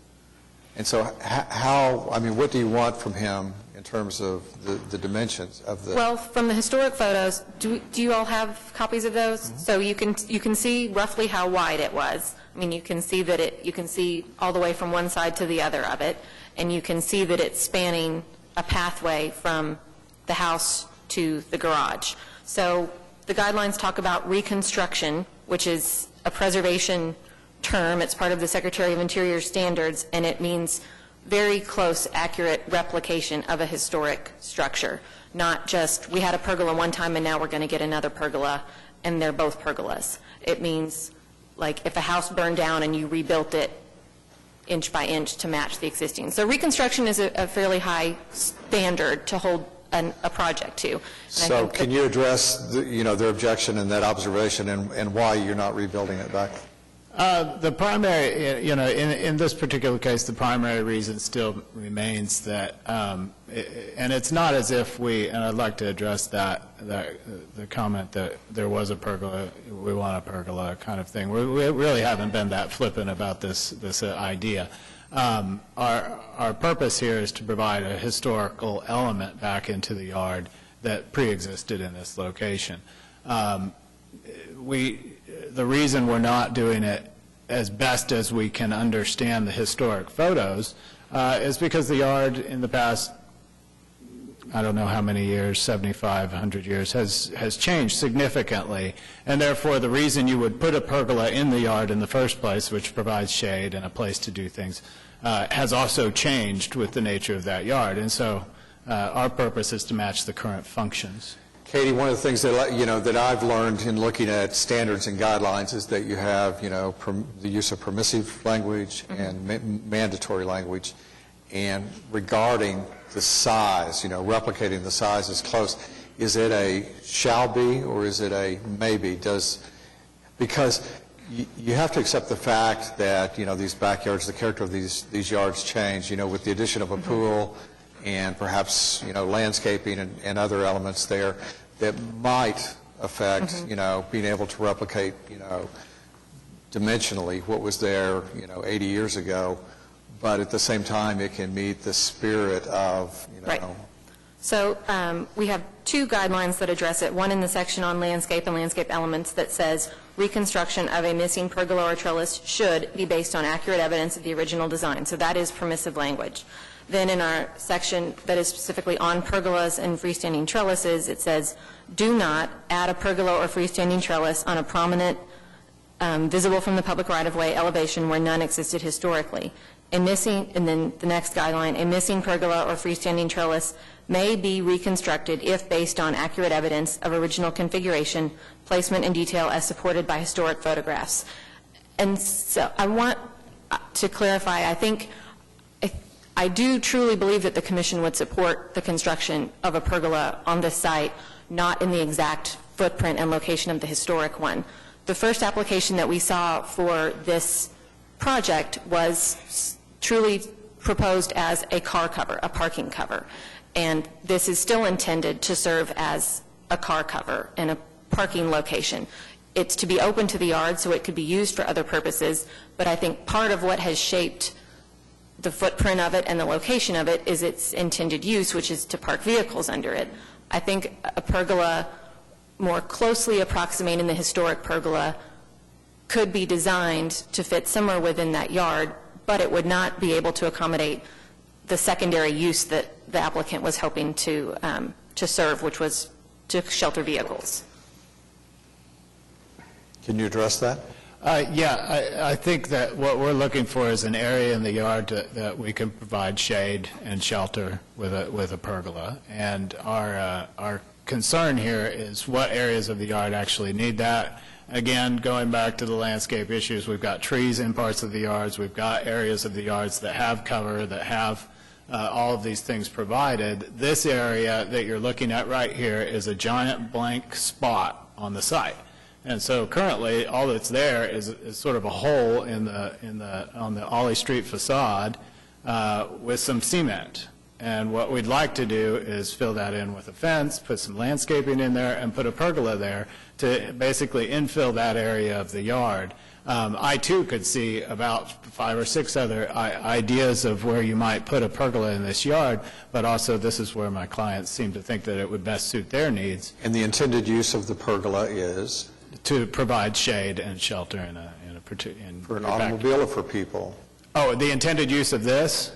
S1: And so what do you want from him in terms of the dimensions of the?
S11: Well, from the historic photos, do you all have copies of those? Mm-hmm. So you can see roughly how wide it was. I mean, you can see all the way from one side to the other of it, and you can see that it's spanning a pathway from the house to the garage. So the guidelines talk about reconstruction, which is a preservation term. It's part of the Secretary of Interior standards, and it means very close, accurate replication of a historic structure, not just, we had a pergola one time and now we're going to get another pergola, and they're both pergolas. It means, like, if a house burned down and you rebuilt it inch by inch to match the existing. So reconstruction is a fairly high standard to hold a project to. And I
S1: So
S11: think
S1: can you address, their objection and that observation and why you're not rebuilding it back?
S10: The primary, in this particular case, the primary reason still remains that, and it's not as if we, and I'd like to address the comment that there was a pergola, we want a pergola kind of thing. We really haven't been that flippant about this idea. Our purpose here is to provide a historical element back into the yard that pre-existed in this location. The reason we're not doing it as best as we can understand the historic photos is because the yard in the past, I don't know how many years, 75, 100 years, has changed significantly, and therefore the reason you would put a pergola in the yard in the first place, which provides shade and a place to do things, has also changed with the nature of that yard. And so our purpose is to match the current functions.
S1: Katie, one of the things that, that I've learned in looking at standards and guidelines is that you have, the use of permissive language and mandatory language. And regarding the size, replicating the size is close. Is it a shall be or is it a maybe? Because you have to accept the fact that, these backyards, the character of these yards change, with the addition of a pool and perhaps, landscaping and other elements there that might affect, being able to replicate, dimensionally what was there, 80 years ago. But at the same time, it can meet the spirit of,
S11: Right. So we have two guidelines that address it, one in the section on landscape and landscape elements that says reconstruction of a missing pergola or trellis should be based on accurate evidence of the original design. So that is permissive language. Then in our section that is specifically on pergolas and freestanding trellises, it says, do not add a pergola or freestanding trellis on a prominent, visible from the public right-of-way elevation where none existed historically. And then the next guideline, a missing pergola or freestanding trellis may be reconstructed if based on accurate evidence of original configuration, placement, and detail as supported by historic photographs. And so I want to clarify, I do truly believe that the Commission would support the construction of a pergola on this site, not in the exact footprint and location of the historic one. The first application that we saw for this project was truly proposed as a car cover, a parking cover. And this is still intended to serve as a car cover in a parking location. It's to be open to the yard so it could be used for other purposes, but I think part of what has shaped the footprint of it and the location of it is its intended use, which is to park vehicles under it. I think a pergola more closely approximating the historic pergola could be designed to fit somewhere within that yard, but it would not be able to accommodate the secondary use that the applicant was hoping to serve, which was to shelter vehicles.
S1: Can you address that?
S10: I think that what we're looking for is an area in the yard that we can provide shade and shelter with a pergola. And our concern here is what areas of the yard actually need that. Again, going back to the landscape issues, we've got trees in parts of the yards, we've got areas of the yards that have cover, that have all of these things provided. This area that you're looking at right here is a giant blank spot on the site. And so currently, all that's there is sort of a hole on the Ollie Street facade with some cement. And what we'd like to do is fill that in with a fence, put some landscaping in there, and put a pergola there to basically infill that area of the yard. I, too, could see about 5 or 6 other ideas of where you might put a pergola in this yard, but also this is where my clients seem to think that it would best suit their needs.
S1: And the intended use of the pergola is?
S10: To provide shade and shelter
S1: For an automobile or for people?
S10: Oh, the intended use of this?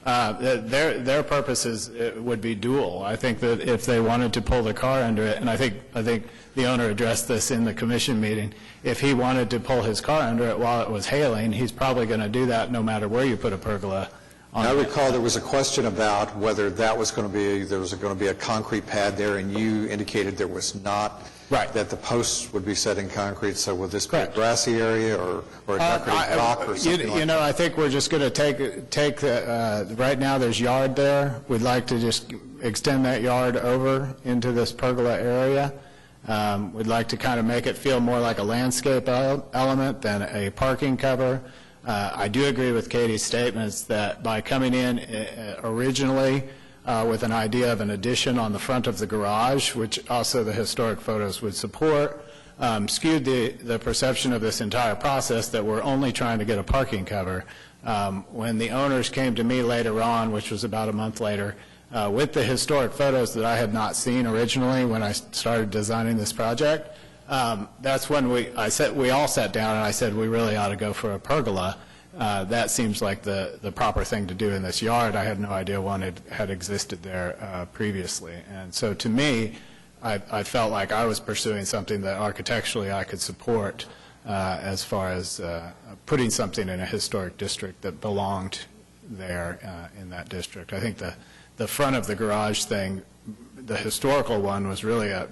S10: Their purposes would be dual. I think that if they wanted to pull the car under it, and I think the owner addressed this in the commission meeting, if he wanted to pull his car under it while it was hailing, he's probably going to do that no matter where you put a pergola
S1: I recall there was a question about whether that was going to be, there was going to be a concrete pad there, and you indicated there was not.
S10: Right.
S1: That the posts would be set in concrete, so would this be a
S10: Correct.
S1: grassy area or a concrete block or something like that?
S10: I think we're just going to take right now there's yard there. We'd like to just extend that yard over into this pergola area. We'd like to kind of make it feel more like a landscape element than a parking cover. I do agree with Katie's statements that by coming in originally with an idea of an addition on the front of the garage, which also the historic photos would support, skewed the perception of this entire process that we're only trying to get a parking cover. When the owners came to me later on, which was about a month later, with the historic photos that I had not seen originally when I started designing this project, that's when we all sat down and I said we really ought to go for a pergola. That seems like the proper thing to do in this yard. I had no idea one had existed there previously. And so to me, I felt like I was pursuing something that architecturally I could support as far as putting something in a historic district that belonged there in that district. I think the front of the garage thing, the historical one, was really a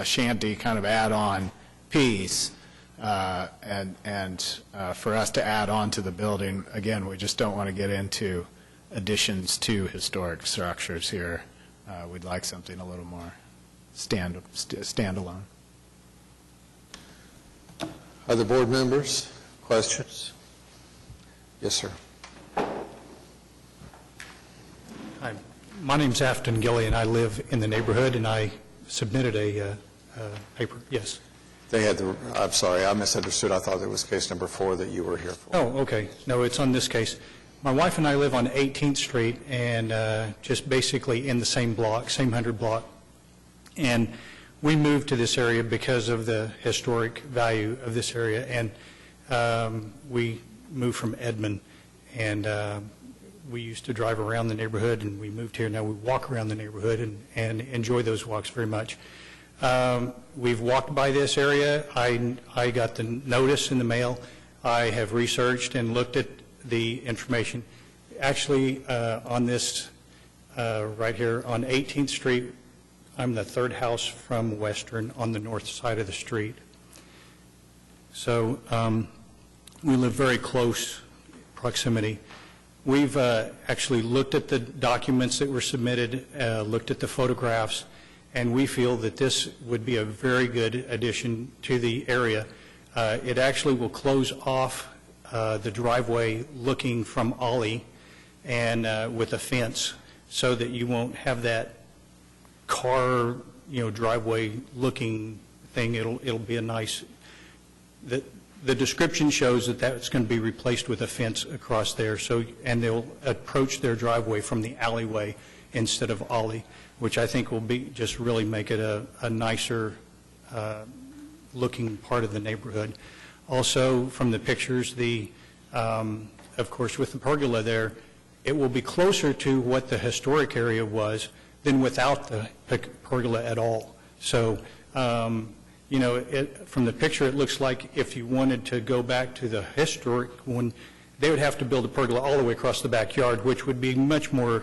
S10: shanty kind of add-on piece. And for us to add on to the building, again, we just don't want to get into additions to historic structures here. We'd like something a little more standalone.
S1: Other board members, questions? Yes, sir.
S12: Hi, my name's Afton Gilly, and I live in the neighborhood, and I submitted a paper, yes.
S1: They had I'm sorry, I misunderstood. I thought it was case number 4 that you were here for.
S12: Oh, okay. No, it's on this case. My wife and I live on 18th Street, and just basically in the same block, same 100 block. And we moved to this area because of the historic value of this area, and we moved from Edmond, and we used to drive around the neighborhood, and we moved here. Now we walk around the neighborhood and enjoy those walks very much. We've walked by this area. I got the notice in the mail. I have researched and looked at the information. Actually, on this right here on 18th Street, I'm the third house from Western on the north side of the street. So we live very close proximity. We've actually looked at the documents that were submitted, looked at the photographs, and we feel that this would be a very good addition to the area. It actually will close off the driveway looking from Ollie and with a fence so that you won't have that car, driveway looking thing. It'll be a nice, the description shows that that's going to be replaced with a fence across there, and they'll approach their driveway from the alleyway instead of Ollie, which I think will be just really make it a nicer looking part of the neighborhood. Also, from the pictures, of course, with the pergola there, it will be closer to what the historic area was than without the pergola at all. So, from the picture, it looks like if you wanted to go back to the historic one, they would have to build a pergola all the way across the backyard, which would be much more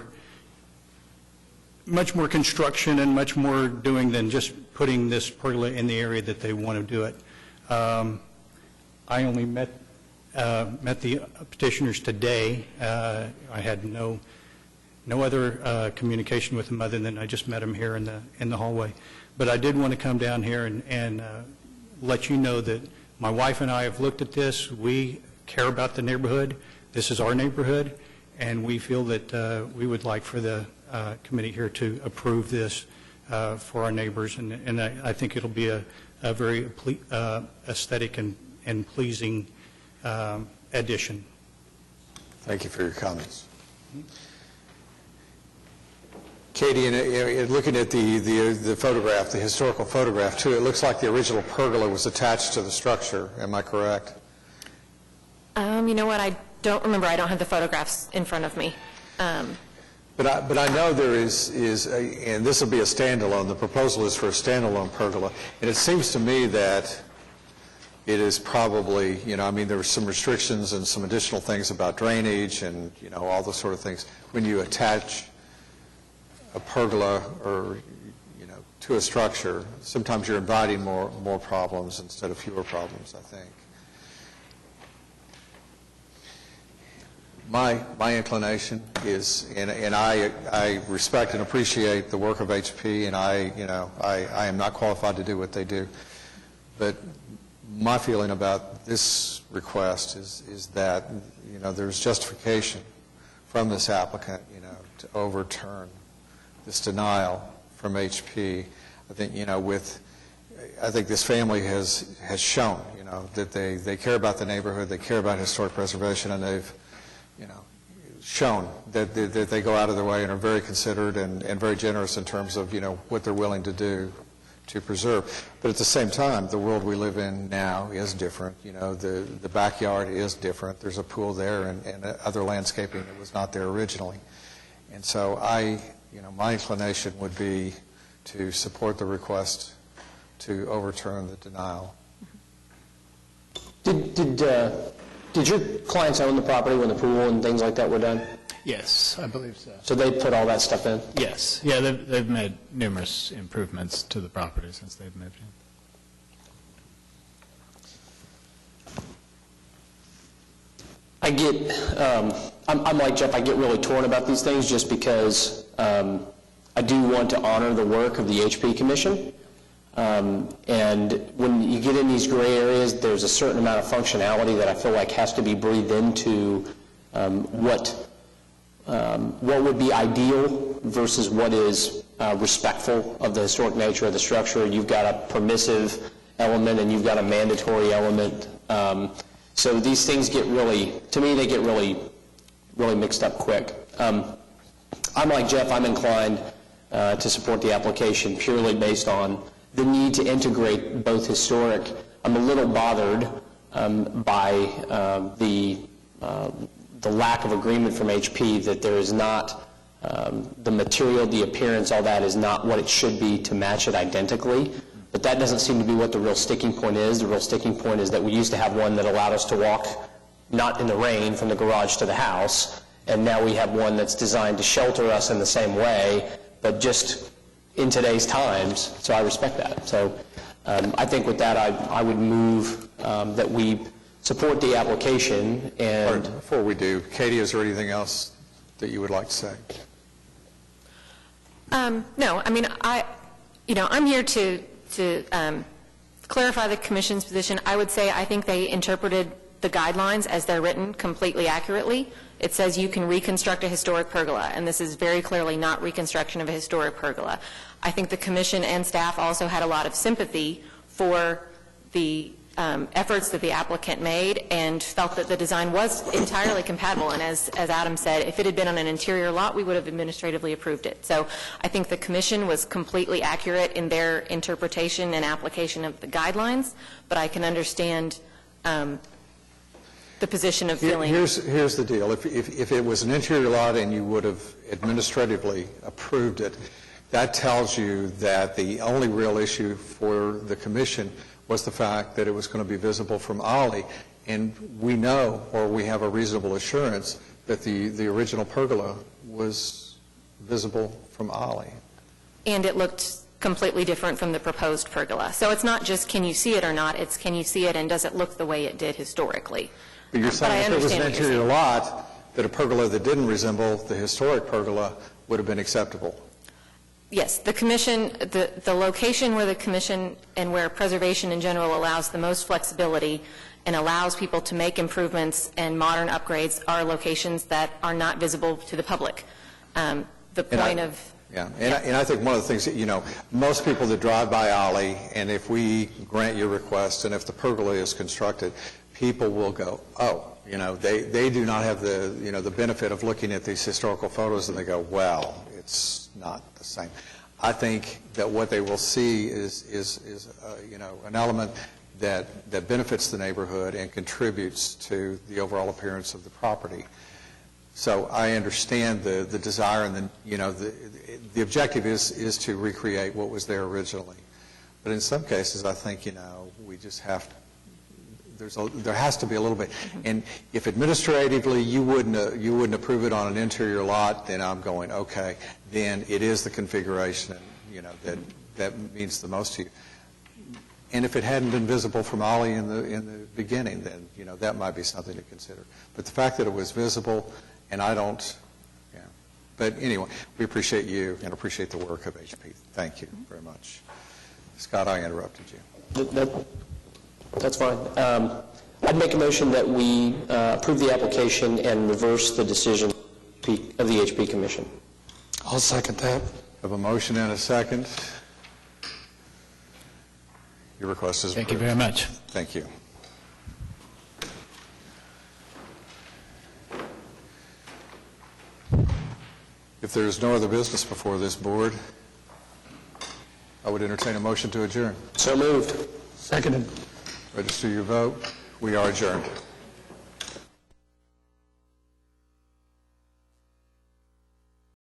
S12: construction and much more doing than just putting this pergola in the area that they want to do it. I only met the petitioners today. I had no other communication with them other than I just met them here in the hallway. But I did want to come down here and let you know that my wife and I have looked at this. We care about the neighborhood. This is our neighborhood, and we feel that we would like for the committee here to approve this for our neighbors, and I think it'll be a very aesthetic and pleasing addition.
S1: Thank you for your comments. Katie, and looking at the photograph, the historical photograph too, it looks like the original pergola was attached to the structure. Am I correct?
S11: You know what? I don't remember. I don't have the photographs in front of me.
S1: But I know there is and this will be a standalone. The proposal is for a standalone pergola, and it seems to me that it is probably, I mean, there were some restrictions and some additional things about drainage and, all those sort of things. When you attach a pergola or, to a structure, sometimes you're inviting more problems instead of fewer problems, I think. My inclination is, and I respect and appreciate the work of HP, and I am not qualified to do what they do, but my feeling about this request is that, there's justification from this applicant, to overturn this denial from HP. I think, I think this family has shown, that they care about the neighborhood, they care about historic preservation, and they've, shown that they go out of their way and are very considerate and very generous in terms of, what they're willing to do to preserve. But at the same time, the world we live in now is different. The backyard is different. There's a pool there and other landscaping that was not there originally. And so my inclination would be to support the request to overturn the denial.
S2: Did your clients own the property when the pool and things like that were done?
S10: Yes, I believe so.
S2: So they put all that stuff in?
S10: Yes. Yeah, they've made numerous improvements to the property since they've moved in.
S2: I get, I'm like Jeff, I get really torn about these things just because I do want to honor the work of the HP Commission. And when you get in these gray areas, there's a certain amount of functionality that I feel like has to be breathed into what would be ideal versus what is respectful of the historic nature of the structure. You've got a permissive element and you've got a mandatory element. So these things get really, to me, they get really mixed up quick. I'm like Jeff, I'm inclined to support the application purely based on the need to integrate both historic. I'm a little bothered by the lack of agreement from HP that there is not, the material, the appearance, all that is not what it should be to match it identically. But that doesn't seem to be what the real sticking point is. The real sticking point is that we used to have one that allowed us to walk, not in the rain, from the garage to the house, and now we have one that's designed to shelter us in the same way, but just in today's times, so I respect that. So I think with that, I would move that we support the application. And
S1: before we do, Katie, is there anything else that you would like to say?
S11: No, I mean, I'm here to clarify the Commission's position. I would say I think they interpreted the guidelines as they're written completely accurately. It says you can reconstruct a historic pergola, and this is very clearly not reconstruction of a historic pergola. I think the Commission and staff also had a lot of sympathy for the efforts that the applicant made and felt that the design was entirely compatible. And as Adam said, if it had been on an interior lot, we would have administratively approved it. So I think the Commission was completely accurate in their interpretation and application of the guidelines, but I can understand the position of feeling.
S1: Here's the deal. If it was an interior lot and you would have administratively approved it, that tells you that the only real issue for the Commission was the fact that it was going to be visible from Ollie. And we know, or we have a reasonable assurance, that the original pergola was visible from Ollie.
S11: And it looked completely different from the proposed pergola. So it's not just can you see it or not, it's can you see it and does it look the way it did historically.
S1: But you're saying if it was an interior lot, that a pergola that didn't resemble the historic pergola would have been acceptable.
S11: Yes, the Commission, the location where the Commission and where preservation in general allows the most flexibility and allows people to make improvements and modern upgrades are locations that are not visible to the public. And
S1: I think one of the things that, most people that drive by Ollie, and if we grant your request and if the pergola is constructed, people will go, oh, they do not have the benefit of looking at these historical photos and they go, well, it's not the same. I think that what they will see is an element that benefits the neighborhood and contributes to the overall appearance of the property. So I understand the desire and the objective is to recreate what was there originally. But in some cases, I think, we just have there has to be a little bit. And if administratively you wouldn't approve it on an interior lot, then I'm going, okay, then it is the configuration, that means the most to you. And if it hadn't been visible from Ollie in the beginning, then, that might be something to consider. But the fact that it was visible, and I don't, but anyway, we appreciate you and appreciate the work of HP. Thank you very much. Scott, I interrupted you.
S2: That's fine. I'd make a motion that we approve the application and reverse the decision of the HP Commission.
S3: I'll second that.
S1: Have a motion and a second. Your request is approved.
S10: Thank you very much.
S1: Thank you. If there is no other business before this board, I would entertain a motion to adjourn.
S2: So moved.
S3: Seconded.
S1: Register your vote. We are adjourned.